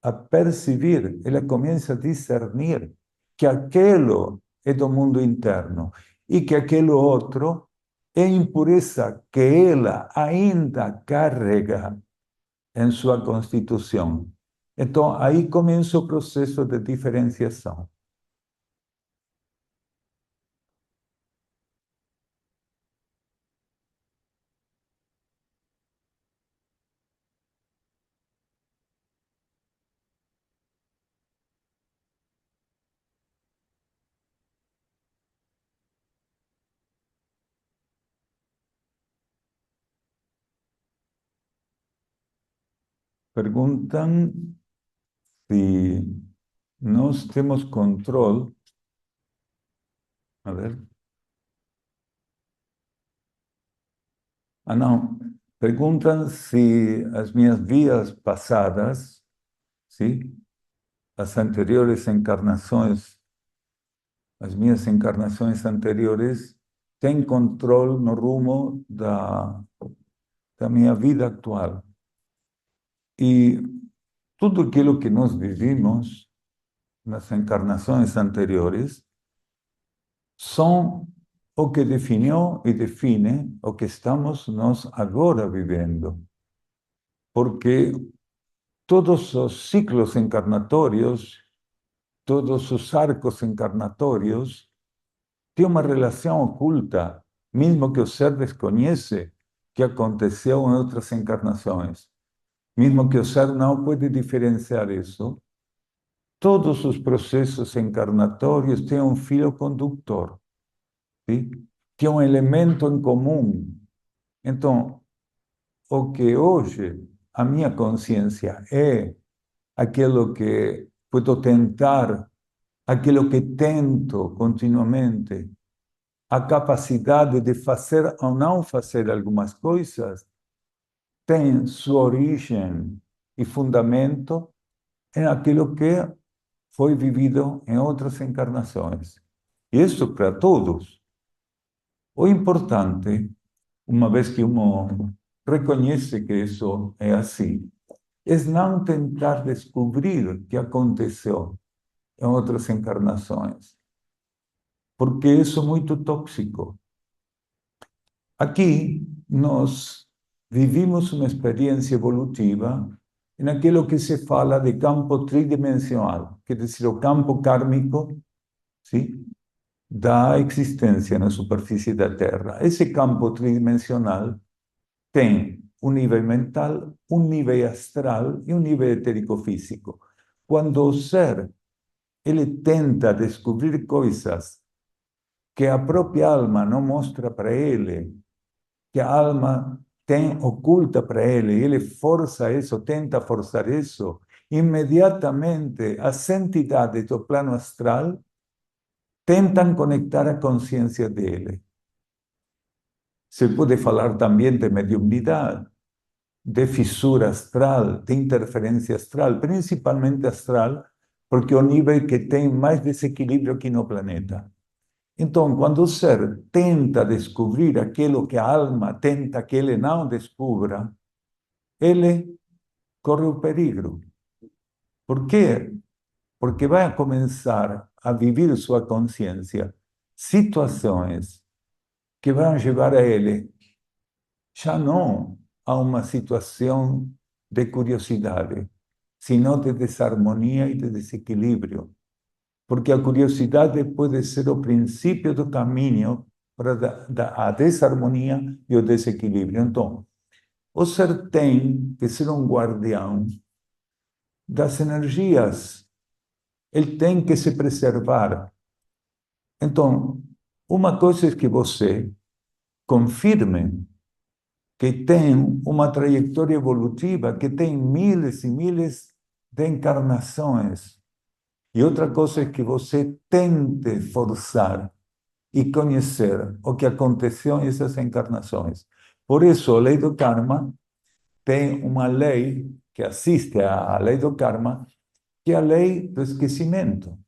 a perceber, ela começa a discernir que aquilo é do mundo interno e que aquilo outro é impureza que ela ainda carrega em sua constituição. Então, aí começa o processo de diferenciação. perguntam se nós temos controle. A ver. Ah, não. Perguntam se as minhas vidas passadas, sim, as anteriores encarnações, as minhas encarnações anteriores, têm controle no rumo da minha vida atual. E tudo aquilo que nós vivimos nas encarnações anteriores são o que definiu e define o que estamos nós agora vivendo. Porque todos os ciclos encarnatórios, todos os arcos encarnatórios, têm uma relação oculta, mesmo que o ser desconhece, que aconteceu em outras encarnações. Mesmo que o ser não pode diferenciar isso, todos os processos encarnatórios têm um fio condutor, sim? Tem um elemento em comum. Então, o que hoje a minha consciência é aquilo que puedo tentar, aquilo que tento continuamente, a capacidade de fazer ou não fazer algumas coisas, tem sua origem e fundamento em aquilo que foi vivido em outras encarnações. Isso para todos. O importante, uma vez que uno reconhece que isso é assim, é não tentar descobrir o que aconteceu em outras encarnações, porque isso é muito tóxico. Aqui, nós vivimos uma experiência evolutiva naquilo que se fala de campo tridimensional, quer dizer, o campo kármico, sim, da existência na superfície da Terra. Esse campo tridimensional tem um nível mental, um nível astral e um nível etérico-físico. Quando o ser ele tenta descobrir coisas que a própria alma não mostra para ele, que a alma tem oculta para ele, e ele força isso, tenta forçar isso, imediatamente as entidades do plano astral tentam conectar a consciência dele. Se pode falar também de mediunidade, de fissura astral, de interferência astral, principalmente astral, porque é o nível que tem mais desequilíbrio aqui no planeta. Então, quando o ser tenta descobrir aquilo que a alma tenta que ele não descubra, ele corre o perigo. Por quê? Porque vai começar a viver sua consciência situações que vão levar a ele já não a uma situação de curiosidade, sino de desarmonia e de desequilíbrio. Porque a curiosidade pode ser o princípio do caminho para a desarmonia e o desequilíbrio. Então, o ser tem que ser um guardião das energias. Ele tem que se preservar. Então, uma coisa é que você confirme que tem uma trajetória evolutiva, que tem miles e miles de encarnações. E outra coisa é que você tente forçar e conhecer o que aconteceu nessas encarnações. Por isso, a lei do karma tem uma lei que assiste à lei do karma, que é a lei do esquecimento.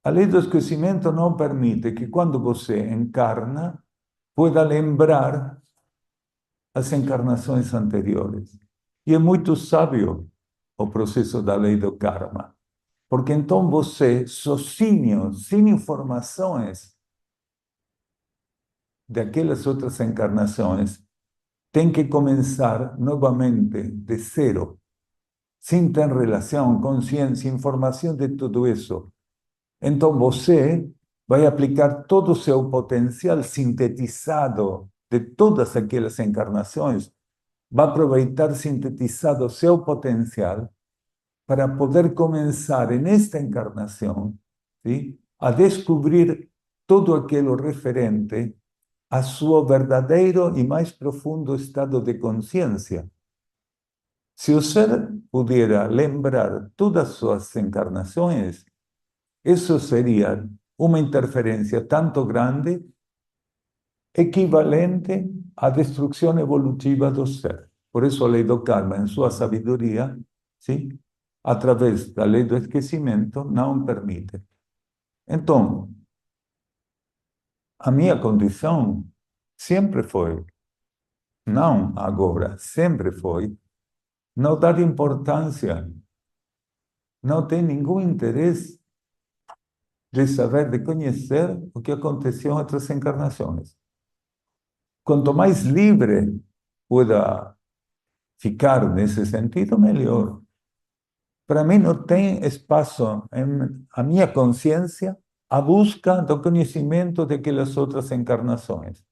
A lei do esquecimento não permite que, quando você encarna, pueda lembrar as encarnações anteriores. E é muito sábio o processo da lei do karma, porque então você, sozinho, sem informações daquelas outras encarnações, tem que começar novamente de zero, sem ter relação, consciência, informação de tudo isso. Então você vai aplicar todo o seu potencial sintetizado de todas aquelas encarnações, vai aproveitar sintetizado o seu potencial para poder começar nesta encarnação, ¿sí?, a descobrir todo aquilo referente a su verdadeiro y más profundo estado de conciencia. Si usted pudiera lembrar todas sus encarnaciones, eso sería una interferencia tanto grande, equivalente à destrucción evolutiva do ser. Por eso a lei do karma, en su sabiduría, ¿sí?, a través da lei do esquecimiento, não permite. Então, a minha condição sempre foi, não agora, sempre foi, não dar importância, não ter nenhum interesse de saber, de conhecer o que aconteceu em outras encarnações. Quanto mais livre pueda ficar nesse sentido, melhor. Para mim não tem espaço em a minha consciência a busca do conhecimento daquelas outras encarnações.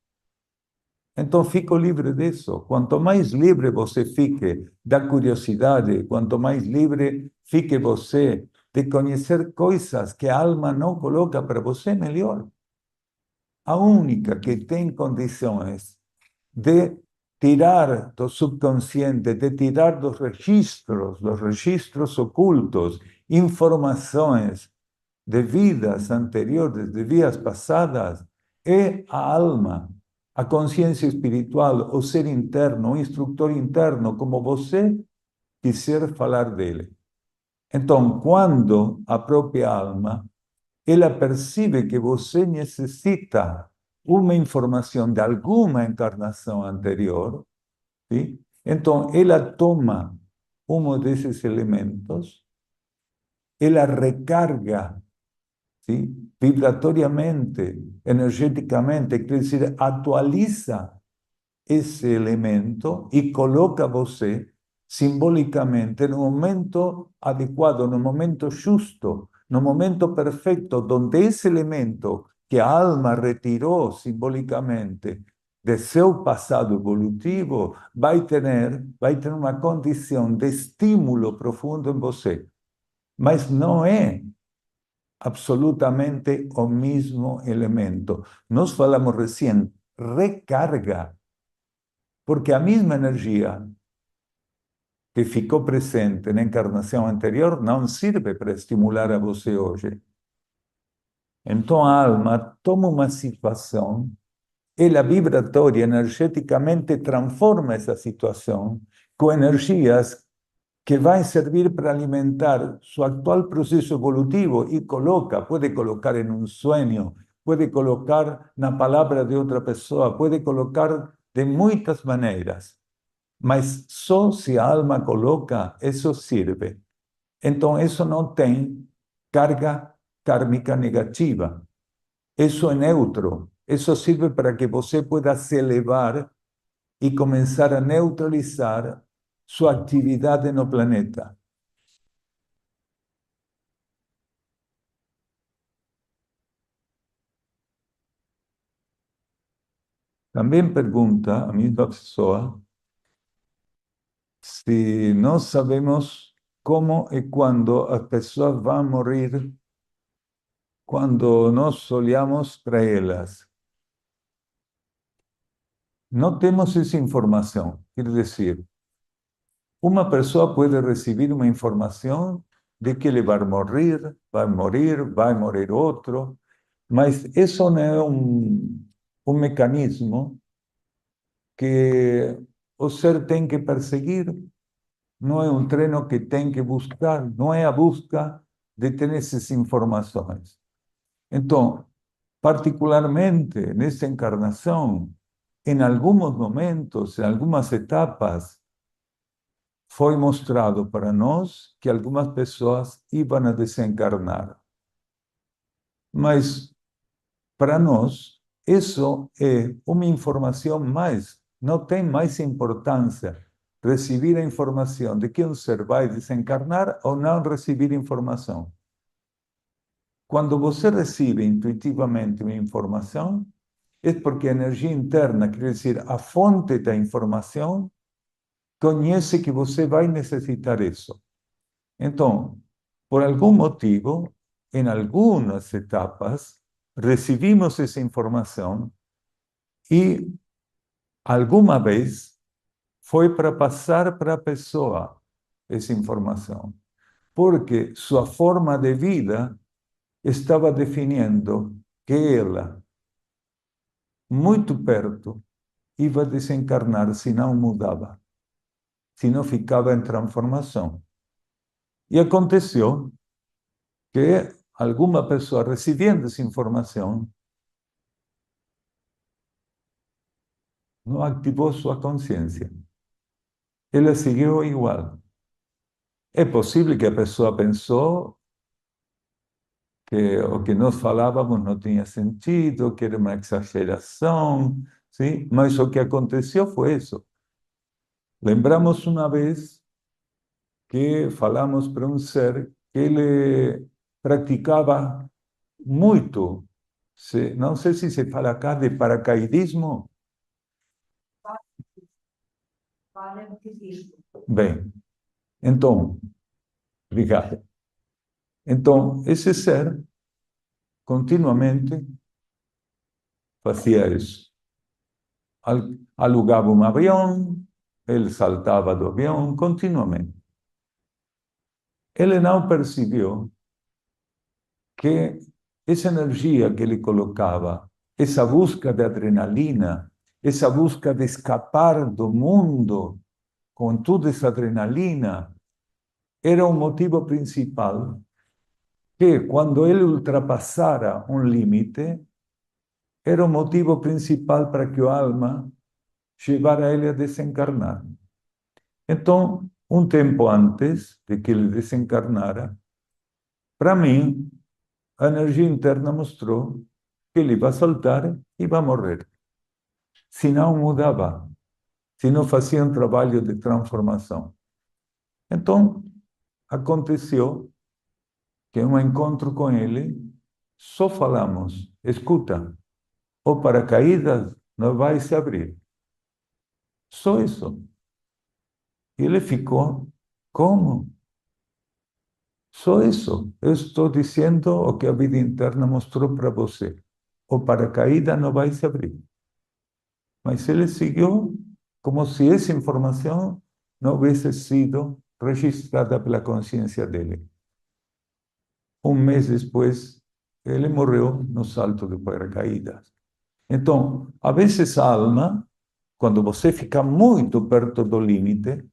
Então fico livre disso. Quanto mais livre você fique da curiosidade, quanto mais livre fique você de conhecer coisas que a alma não coloca para você, melhor. A única que tem condições de tirar do subconsciente, de tirar dos registros ocultos, informações de vidas anteriores, de vidas passadas, é a alma, a consciência espiritual, o ser interno, o instrutor interno, como você quiser falar dele. Então, quando a própria alma, ela percebe que você necessita uma informação de alguma encarnação anterior, ¿sí?, então ela toma um desses elementos, ela recarga, ¿sí?, vibratoriamente, energeticamente, quer dizer, atualiza esse elemento e coloca você simbolicamente no momento adequado, no momento justo, no momento perfeito, donde esse elemento que a alma retirou simbolicamente de seu passado evolutivo vai ter uma condição de estímulo profundo em você. Mas não é absolutamente o mesmo elemento. Nós falamos recém, recarga, porque a mesma energia que ficou presente na encarnação anterior não serve para estimular a você hoje. Então a alma toma uma situação, ela vibratória, energeticamente transforma essa situação com energias que vai servir para alimentar seu atual processo evolutivo e pode colocar em um sonho, pode colocar na palavra de outra pessoa, pode colocar de muitas maneiras. Mas só se a alma coloca, isso serve. Então, isso não tem carga kármica negativa. Isso é neutro. Isso serve para que você pueda se elevar e começar a neutralizar sua atividade no planeta. Também pergunta a mesma pessoa se nós sabemos como e quando as pessoas vão morrer quando nós olhamos para elas. Não temos essa informação. Quer dizer, uma pessoa pode receber uma informação de que ele vai morrer outro, mas isso não é um mecanismo que o ser tem que perseguir, não é um treino que tem que buscar, não é a busca de ter essas informações. Então, particularmente nessa encarnação, em alguns momentos, em algumas etapas, foi mostrado para nós que algumas pessoas iam a desencarnar. Mas, para nós, isso é uma informação mais, não tem mais importância receber a informação de que um ser vai desencarnar ou não receber informação. Quando você recebe intuitivamente uma informação, é porque a energia interna, quer dizer, a fonte da informação, conhece que você vai necessitar isso. Então, por algum motivo, em algumas etapas, recebemos essa informação E alguma vez foi para passar para a pessoa essa informação, porque sua forma de vida estava definindo que ela, muito perto, ia desencarnar se não mudava, se não ficava em transformação. E aconteceu que alguma pessoa recebendo essa informação não ativou sua consciência. Ela seguiu igual. É possível que a pessoa pensou que o que nós falávamos não tinha sentido, que era uma exageração, sim? Mas o que aconteceu foi isso. Lembramos uma vez que falamos para um ser que ele praticava muito, não sei se se fala cá de paracaidismo. Bem, então, obrigado. Então, esse ser continuamente fazia isso. Alugava um avião, ele saltava do avião continuamente. Ele não percebeu que essa energia que ele colocava, essa busca de adrenalina, essa busca de escapar do mundo com toda essa adrenalina, era o motivo principal que, quando ele ultrapassara um limite, era o motivo principal para que a alma levara ele a desencarnar. Então, um tempo antes de que ele desencarnara, para mim, a energia interna mostrou que ele ia saltar e ia morrer. Se não mudava, se não fazia um trabalho de transformação. Então, aconteceu que em um encontro com ele, só falamos, escuta, o paracaídas não vai se abrir. Só isso. E ele ficou, como? Só isso. Eu estou dizendo o que a vida interna mostrou para você. O paracaídas não vai se abrir. Mas ele seguiu como se essa informação não houvesse sido registrada pela consciência dele. Um mês depois, ele morreu no salto de paracaídas. Então, a vezes a alma, quando você fica muito perto do limite,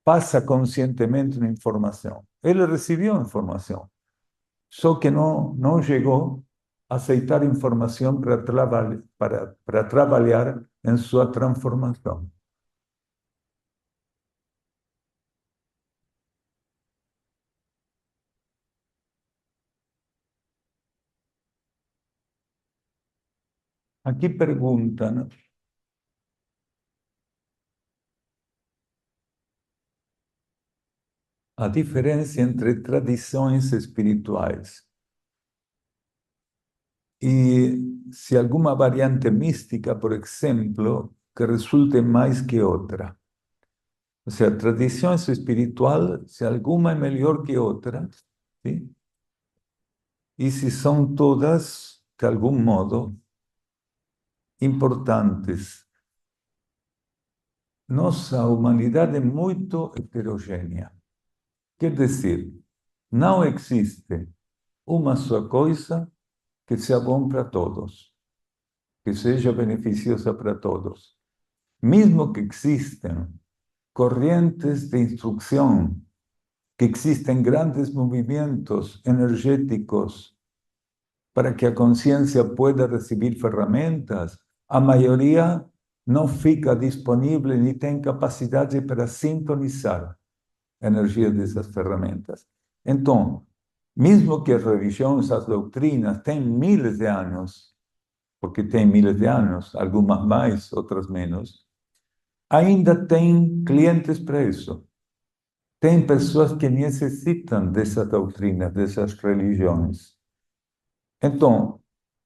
passa conscientemente uma informação. Ele recebeu a informação, só que não chegou a aceitar informação para trabalhar em sua transformação. Aqui perguntam a diferença entre tradições espirituais e se alguma variante mística, por exemplo, que resulte mais que outra. Ou seja, tradição espiritual, se alguma é melhor que outra, ¿sí? E se são todas, de algum modo, importantes. Nossa humanidade é muito heterogênea. Quer dizer, não existe uma só coisa que seja bom para todos, que seja beneficiosa para todos. Mesmo que existam correntes de instrução, que existem grandes movimentos energéticos para que a consciência pueda receber ferramentas, a maioria não fica disponível nem tem capacidade para sintonizar a energia dessas ferramentas. Então, mesmo que as religiões, as doutrinas, têm milhares de anos, porque tem milhares de anos, algumas mais, outras menos, ainda tem clientes para isso. Tem pessoas que necessitam dessa doutrina, dessas religiões. Então,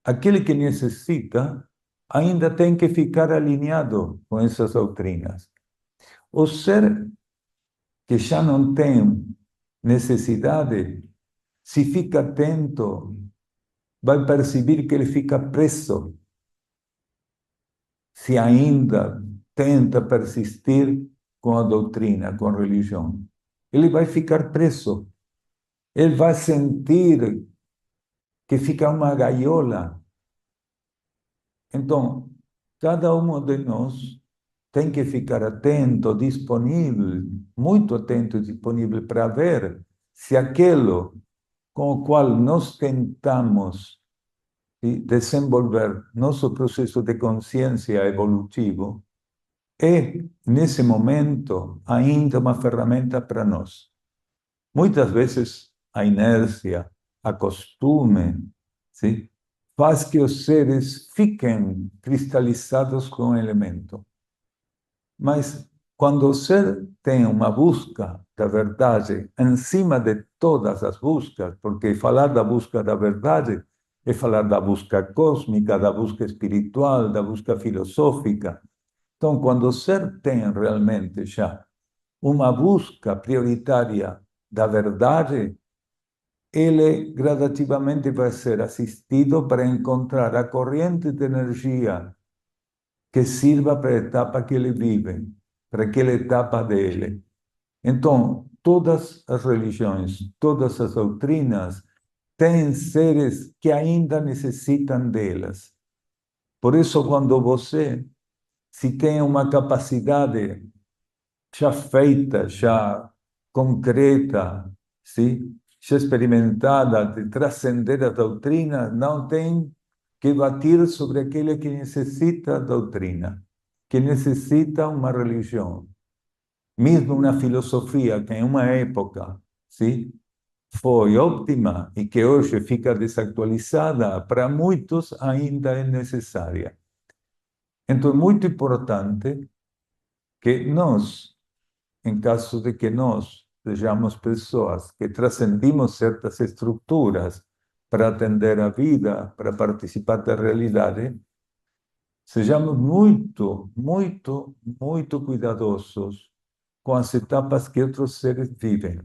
aquele que necessita ainda tem que ficar alinhado com essas doutrinas. O ser que já não tem necessidade, se fica atento, vai perceber que ele fica preso se ainda tenta persistir com a doutrina, com a religião. Ele vai ficar preso. Ele vai sentir que fica uma gaiola. Então, cada um de nós tem que ficar atento, disponível, muito atento e disponível para ver se aquilo com o qual nós tentamos desenvolver nosso processo de consciência evolutivo é, nesse momento, ainda uma ferramenta para nós. Muitas vezes a inércia, a costume, sim, faz que os seres fiquem cristalizados com o elemento. Mas quando o ser tem uma busca da verdade em cima de todas as buscas, porque falar da busca da verdade é falar da busca cósmica, da busca espiritual, da busca filosófica. Então, quando o ser tem realmente já uma busca prioritária da verdade, ele gradativamente vai ser assistido para encontrar a corrente de energia que sirva para a etapa que ele vive, para aquela etapa dele. Então, todas as religiões, todas as doutrinas têm seres que ainda necessitam delas. Por isso, quando você se tem uma capacidade já feita, já concreta, sim, já experimentada de transcender a doutrina, não tem que bater sobre aquele que necessita a doutrina, que necessita uma religião. Mesmo uma filosofia que em uma época, sim, foi óptima e que hoje fica desatualizada, para muitos ainda é necessária. Então é muito importante que nós, em caso de que nós sejamos pessoas que transcendimos certas estruturas para atender a vida, para participar da realidade, sejamos muito cuidadosos com as etapas que outros seres vivem.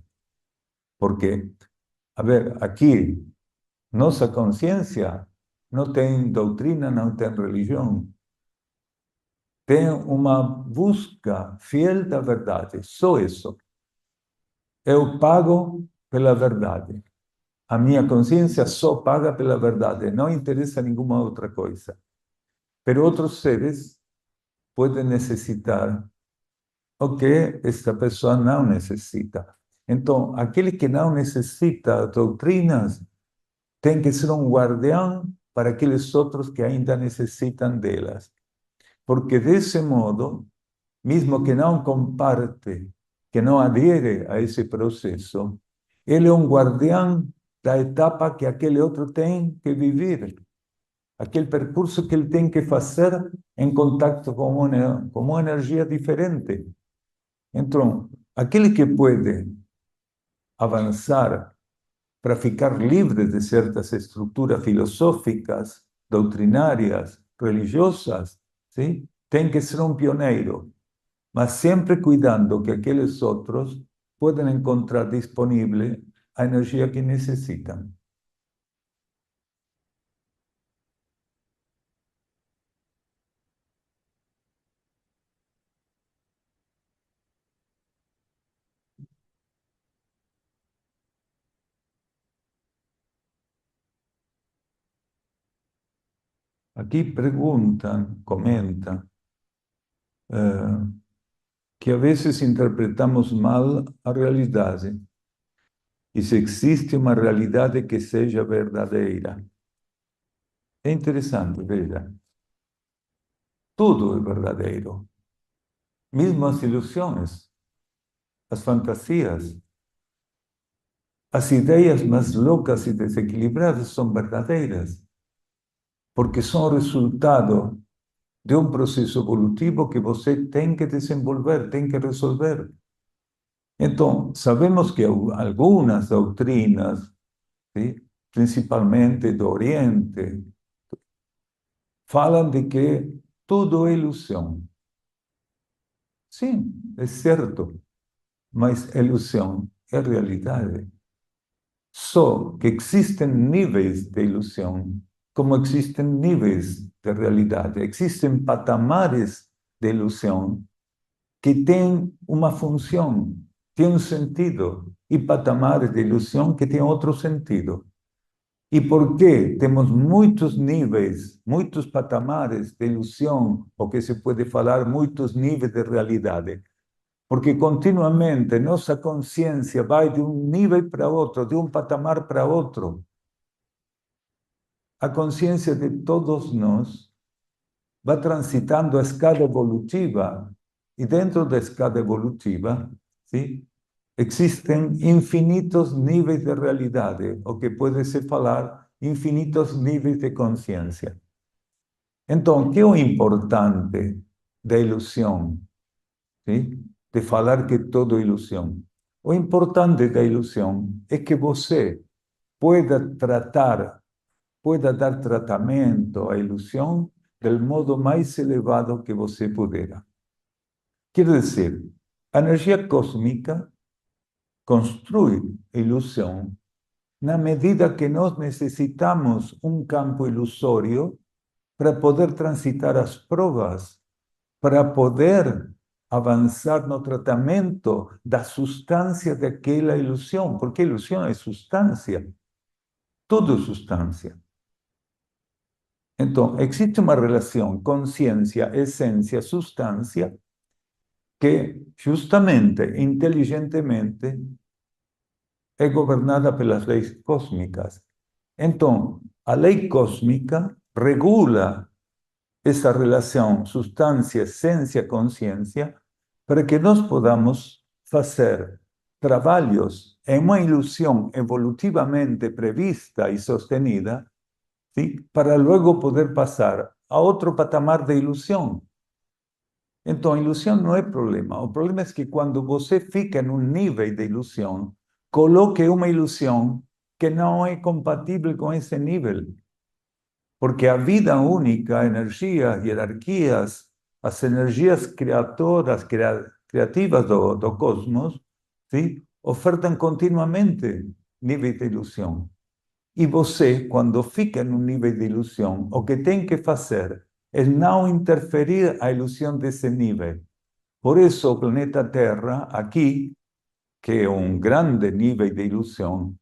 Porque, a ver, aqui, nossa consciência não tem doutrina, não tem religião. Tem uma busca fiel da verdade, só isso. Eu pago pela verdade. A minha consciência só paga pela verdade, não interessa nenhuma outra coisa. Pero outros seres podem necessitar o que esta pessoa não necessita. Então, aquele que não necessita doutrinas tem que ser um guardião para aqueles outros que ainda necessitam delas. Porque desse modo, mesmo que não comparte, que não adere a esse processo, ele é um guardião da etapa que aquele outro tem que viver, aquele percurso que ele tem que fazer em contato com uma energia diferente. Então, aquele que pode avançar para ficar livre de certas estruturas filosóficas, doutrinárias, religiosas, sim, tem que ser um pioneiro, mas sempre cuidando que aqueles outros podem encontrar disponível a energia que necessitam. Aqui perguntam, comentam, que a vezes interpretamos mal a realidade e se existe uma realidade que seja verdadeira. É interessante, veja. Tudo é verdadeiro. Mesmo as ilusões, as fantasias, as ideias mais loucas e desequilibradas são verdadeiras, porque são resultado de um processo evolutivo que você tem que desenvolver, tem que resolver. Então, sabemos que algumas doutrinas, sim, principalmente do Oriente, falam de que tudo é ilusão. Sim, é certo, mas ilusão é realidade. Só que existem níveis de ilusão como existen níveis de realidade. Existem patamares de ilusão que têm uma função, têm um sentido, e patamares de ilusão que têm outro sentido. E por que temos muitos níveis, muitos patamares de ilusão, ou que se pode falar muitos níveis de realidade? Porque continuamente nossa consciência vai de um nível para outro, de um patamar para outro. A consciência de todos nós vai transitando a escada evolutiva, e dentro da escada evolutiva, sim, existem infinitos níveis de realidade, o que pode se falar infinitos níveis de consciência. Então, o que é o importante da ilusão? Sim? De falar que tudo é ilusão. O importante da ilusão é que você pueda dar tratamento à ilusão do modo mais elevado que você puder. Quer dizer, a energia cósmica constrói ilusão na medida que nós necessitamos um campo ilusório para poder transitar as provas, para poder avançar no tratamento da substância daquela ilusão, porque a ilusão é substância, tudo é substância. Então, existe uma relação consciência, essência, substância, que justamente, inteligentemente, é governada pelas leis cósmicas. Então, a lei cósmica regula essa relação substância, essência, consciência, para que nós podamos fazer trabalhos em uma ilusão evolutivamente prevista e sostenida, ¿sí? Para luego poder passar a outro patamar de ilusão. Então, a ilusão não é problema. O problema é que quando você fica em um nível de ilusão, coloque uma ilusão que não é compatível com esse nível. Porque a vida única, a energia, hierarquias, as energias criativas do cosmos, ¿sí? Ofertam continuamente níveis de ilusão. E você, quando fica em um nível de ilusão, o que tem que fazer é não interferir a ilusão desse nível. Por isso, o planeta Terra, aqui, que é um grande nível de ilusão,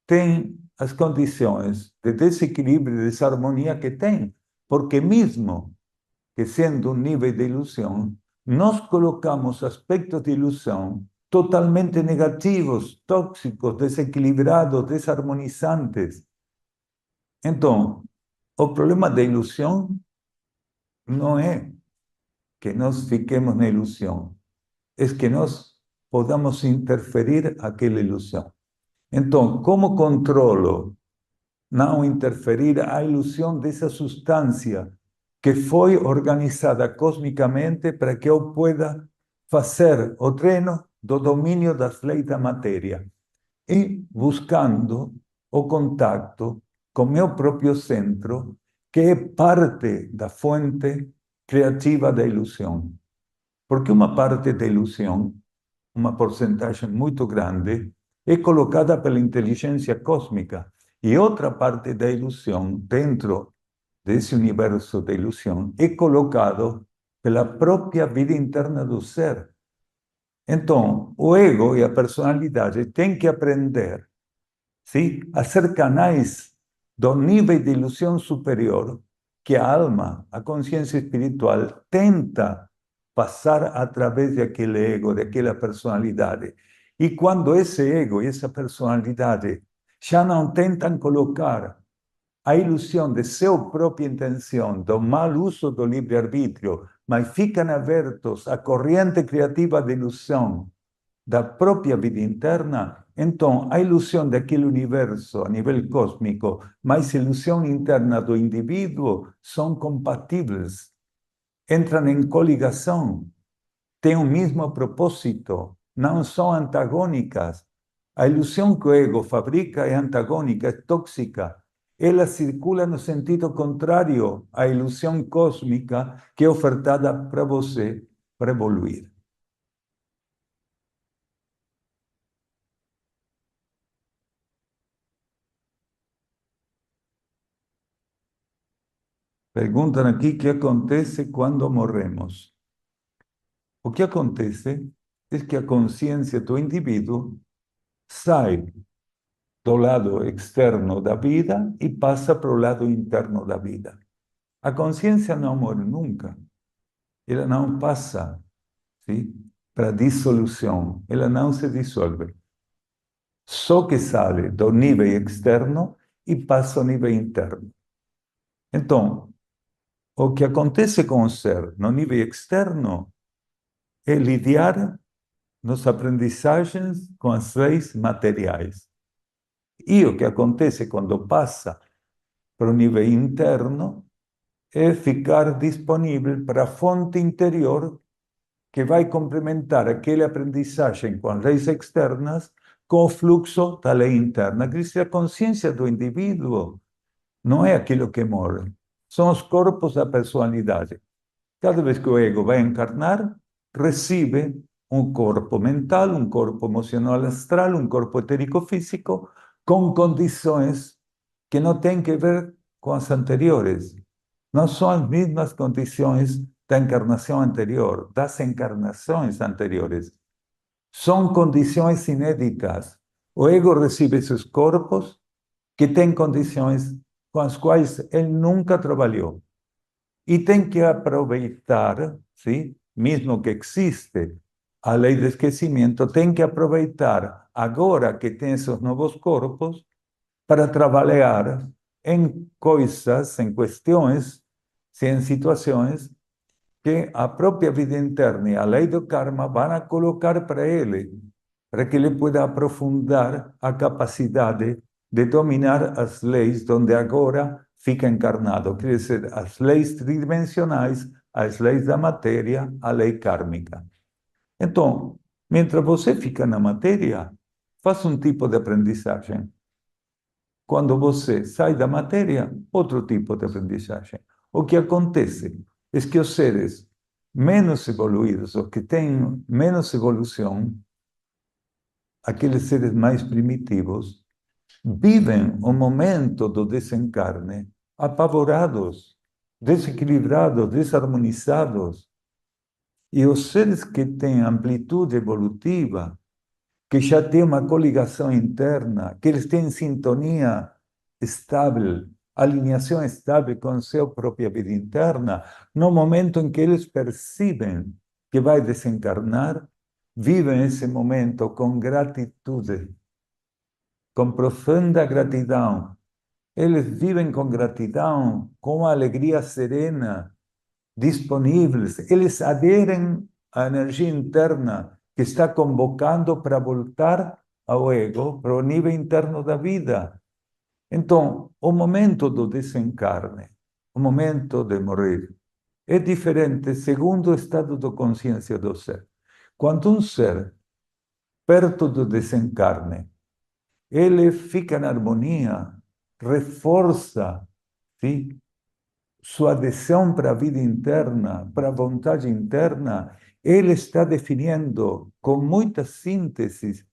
tem as condições de desequilíbrio e desarmonia que tem, porque mesmo que sendo um nível de ilusão, nós colocamos aspectos de ilusão totalmente negativos, tóxicos, desequilibrados, desarmonizantes. Então, o problema da ilusão não é que nós fiquemos na ilusão, é que nós podamos interferir aquela ilusão. Então, como controlo não interferir a ilusão dessa substância que foi organizada cosmicamente para que eu pueda fazer o treino do domínio das leis da matéria e buscando o contato com meu próprio centro, que é parte da fonte criativa da ilusão. Porque uma parte da ilusão, uma porcentagem muito grande, é colocada pela inteligência cósmica. E outra parte da ilusão, dentro desse universo da ilusão, é colocado pela própria vida interna do ser. Então, o ego e a personalidade têm que aprender, sim, a ser canais do nível de ilusão superior que a alma, a consciência espiritual, tenta passar através daquele ego, daquela personalidade. E quando esse ego e essa personalidade já não tentam colocar a ilusão de sua própria intenção, do mau uso do livre-arbítrio, mas ficam abertos à corrente criativa de ilusão da própria vida interna, então a ilusão daquele universo a nível cósmico, mais a ilusão interna do indivíduo são compatíveis, entram em coligação, têm o mesmo propósito, não são antagônicas. A ilusão que o ego fabrica é antagônica, é tóxica. Ela circula no sentido contrário à ilusão cósmica que é ofertada para você para evoluir. Perguntam aqui o que acontece quando morremos. O que acontece é que a consciência do indivíduo sai do lado externo da vida e passa para o lado interno da vida. A consciência não morre nunca. Ela não passa, sim, para dissolução. Ela não se dissolve. Só que sai do nível externo e passa ao nível interno. Então, o que acontece com o ser no nível externo é lidar nas aprendizagens com as leis materiais. E o que acontece quando passa para o nível interno é ficar disponível para a fonte interior que vai complementar aquela aprendizagem com as leis externas com o fluxo da lei interna. Quer dizer, a consciência do indivíduo não é aquilo que morre, são os corpos da personalidade. Cada vez que o ego vai encarnar, recebe um corpo mental, um corpo emocional astral, um corpo etérico-físico, com condições que não têm que ver com as anteriores. Não são as mesmas condições da encarnação anterior, das encarnações anteriores. São condições inéditas. O ego recebe esses corpos que têm condições com as quais ele nunca trabalhou. E tem que aproveitar, sim, mesmo que existe a lei do esquecimento, tem que aproveitar agora que tem esses novos corpos para trabalhar em coisas, em questões, em situações que a própria vida interna e a lei do karma vão a colocar para que ele pueda aprofundar a capacidade de dominar as leis onde agora fica encarnado. Quer dizer, as leis tridimensionais, as leis da matéria, a lei kármica. Então, mientras você fica na matéria, faça um tipo de aprendizagem. Quando você sai da matéria, outro tipo de aprendizagem. O que acontece é que os seres menos evoluídos, os que têm menos evolução, aqueles seres mais primitivos, vivem o momento do desencarne apavorados, desequilibrados, desarmonizados. E os seres que têm amplitude evolutiva, que já têm uma coligação interna, que eles têm sintonia estável, alinhação estável com a sua própria vida interna, no momento em que eles percebem que vai desencarnar, vivem esse momento com gratitude, com profunda gratidão. Eles vivem com gratidão, com alegria serena, disponíveis. Eles aderem à energia interna que está convocando para voltar ao ego, para o nível interno da vida. Então, o momento do desencarne, o momento de morrer, é diferente segundo o estado de consciência do ser. Quando um ser, perto do desencarne, ele fica na harmonia, reforça, sim, sua adesão para a vida interna, para a vontade interna, ele está definindo com muita síntese,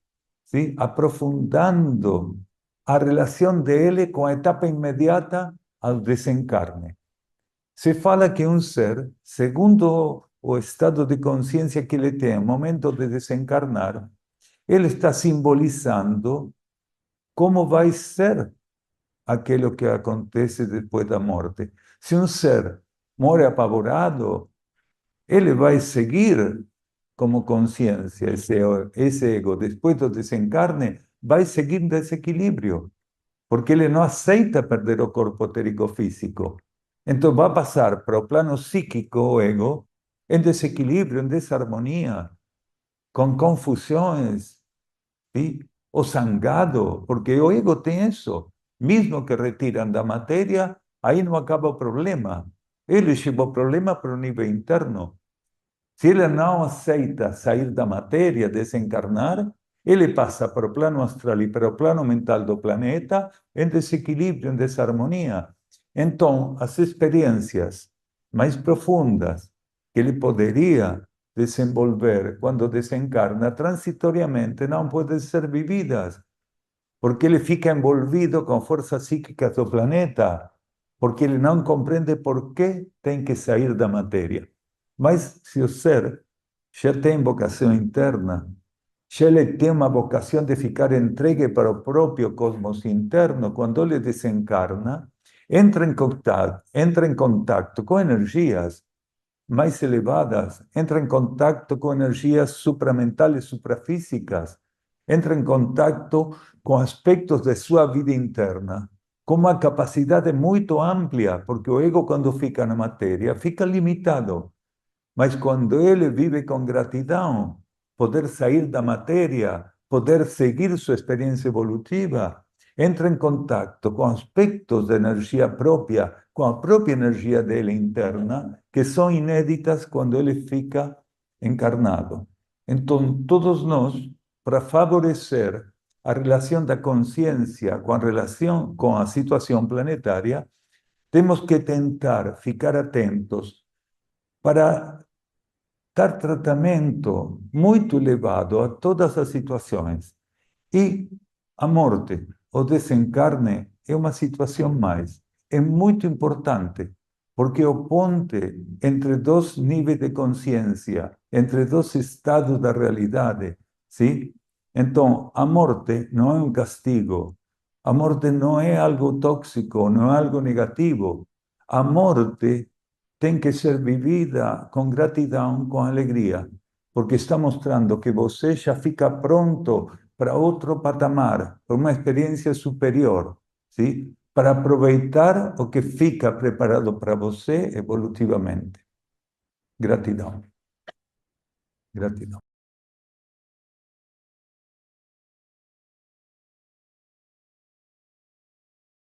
sim, aprofundando a relação dele com a etapa imediata ao desencarne. Se fala que um ser, segundo o estado de consciência que ele tem no momento de desencarnar, ele está simbolizando como vai ser aquilo que acontece depois da morte. Se um ser morre apavorado, ele vai seguir como consciência, esse ego, depois do desencarne, vai seguir em desequilíbrio, porque ele não aceita perder o corpo etérico-físico. Então vai passar para o plano psíquico, o ego, em desequilíbrio, em desarmonia, com confusões, ¿sí? O zangado, porque o ego tem isso. Mesmo que retiram da matéria, aí não acaba o problema. Ele leva o problema para o nível interno. Se ele não aceita sair da matéria, desencarnar, ele passa para o plano astral e para o plano mental do planeta em desequilíbrio, em desarmonia. Então, as experiências mais profundas que ele poderia desenvolver quando desencarna, transitoriamente não podem ser vividas, porque ele fica envolvido com forças psíquicas do planeta, porque ele não compreende por que tem que sair da matéria. Mas se o ser já tem vocação interna, já ele tem uma vocação de ficar entregue para o próprio cosmos interno, quando ele desencarna, entra em contato com energias mais elevadas, entra em contato com energias supramentais, suprafísicas, entra em contato com aspectos de sua vida interna, com uma capacidade muito ampla, porque o ego, quando fica na matéria, fica limitado. Mas quando ele vive com gratidão, poder sair da matéria, poder seguir sua experiência evolutiva, entra em contato com aspectos de energia própria, com a própria energia dele interna, que são inéditas quando ele fica encarnado. Então, todos nós, para favorecer a relação da consciência com a relação com a situação planetária, temos que tentar ficar atentos para dar tratamento muito elevado a todas as situações. E a morte, o desencarne, é uma situação mais. É muito importante, porque é o ponte entre dois níveis de consciência, entre dois estados da realidade, sim? Então, a morte não é um castigo, a morte não é algo tóxico, não é algo negativo. A morte tem que ser vivida com gratidão, com alegria, porque está mostrando que você já fica pronto para outro patamar, para uma experiência superior, sim? Para aproveitar o que fica preparado para você evolutivamente. Gratidão. Gratidão.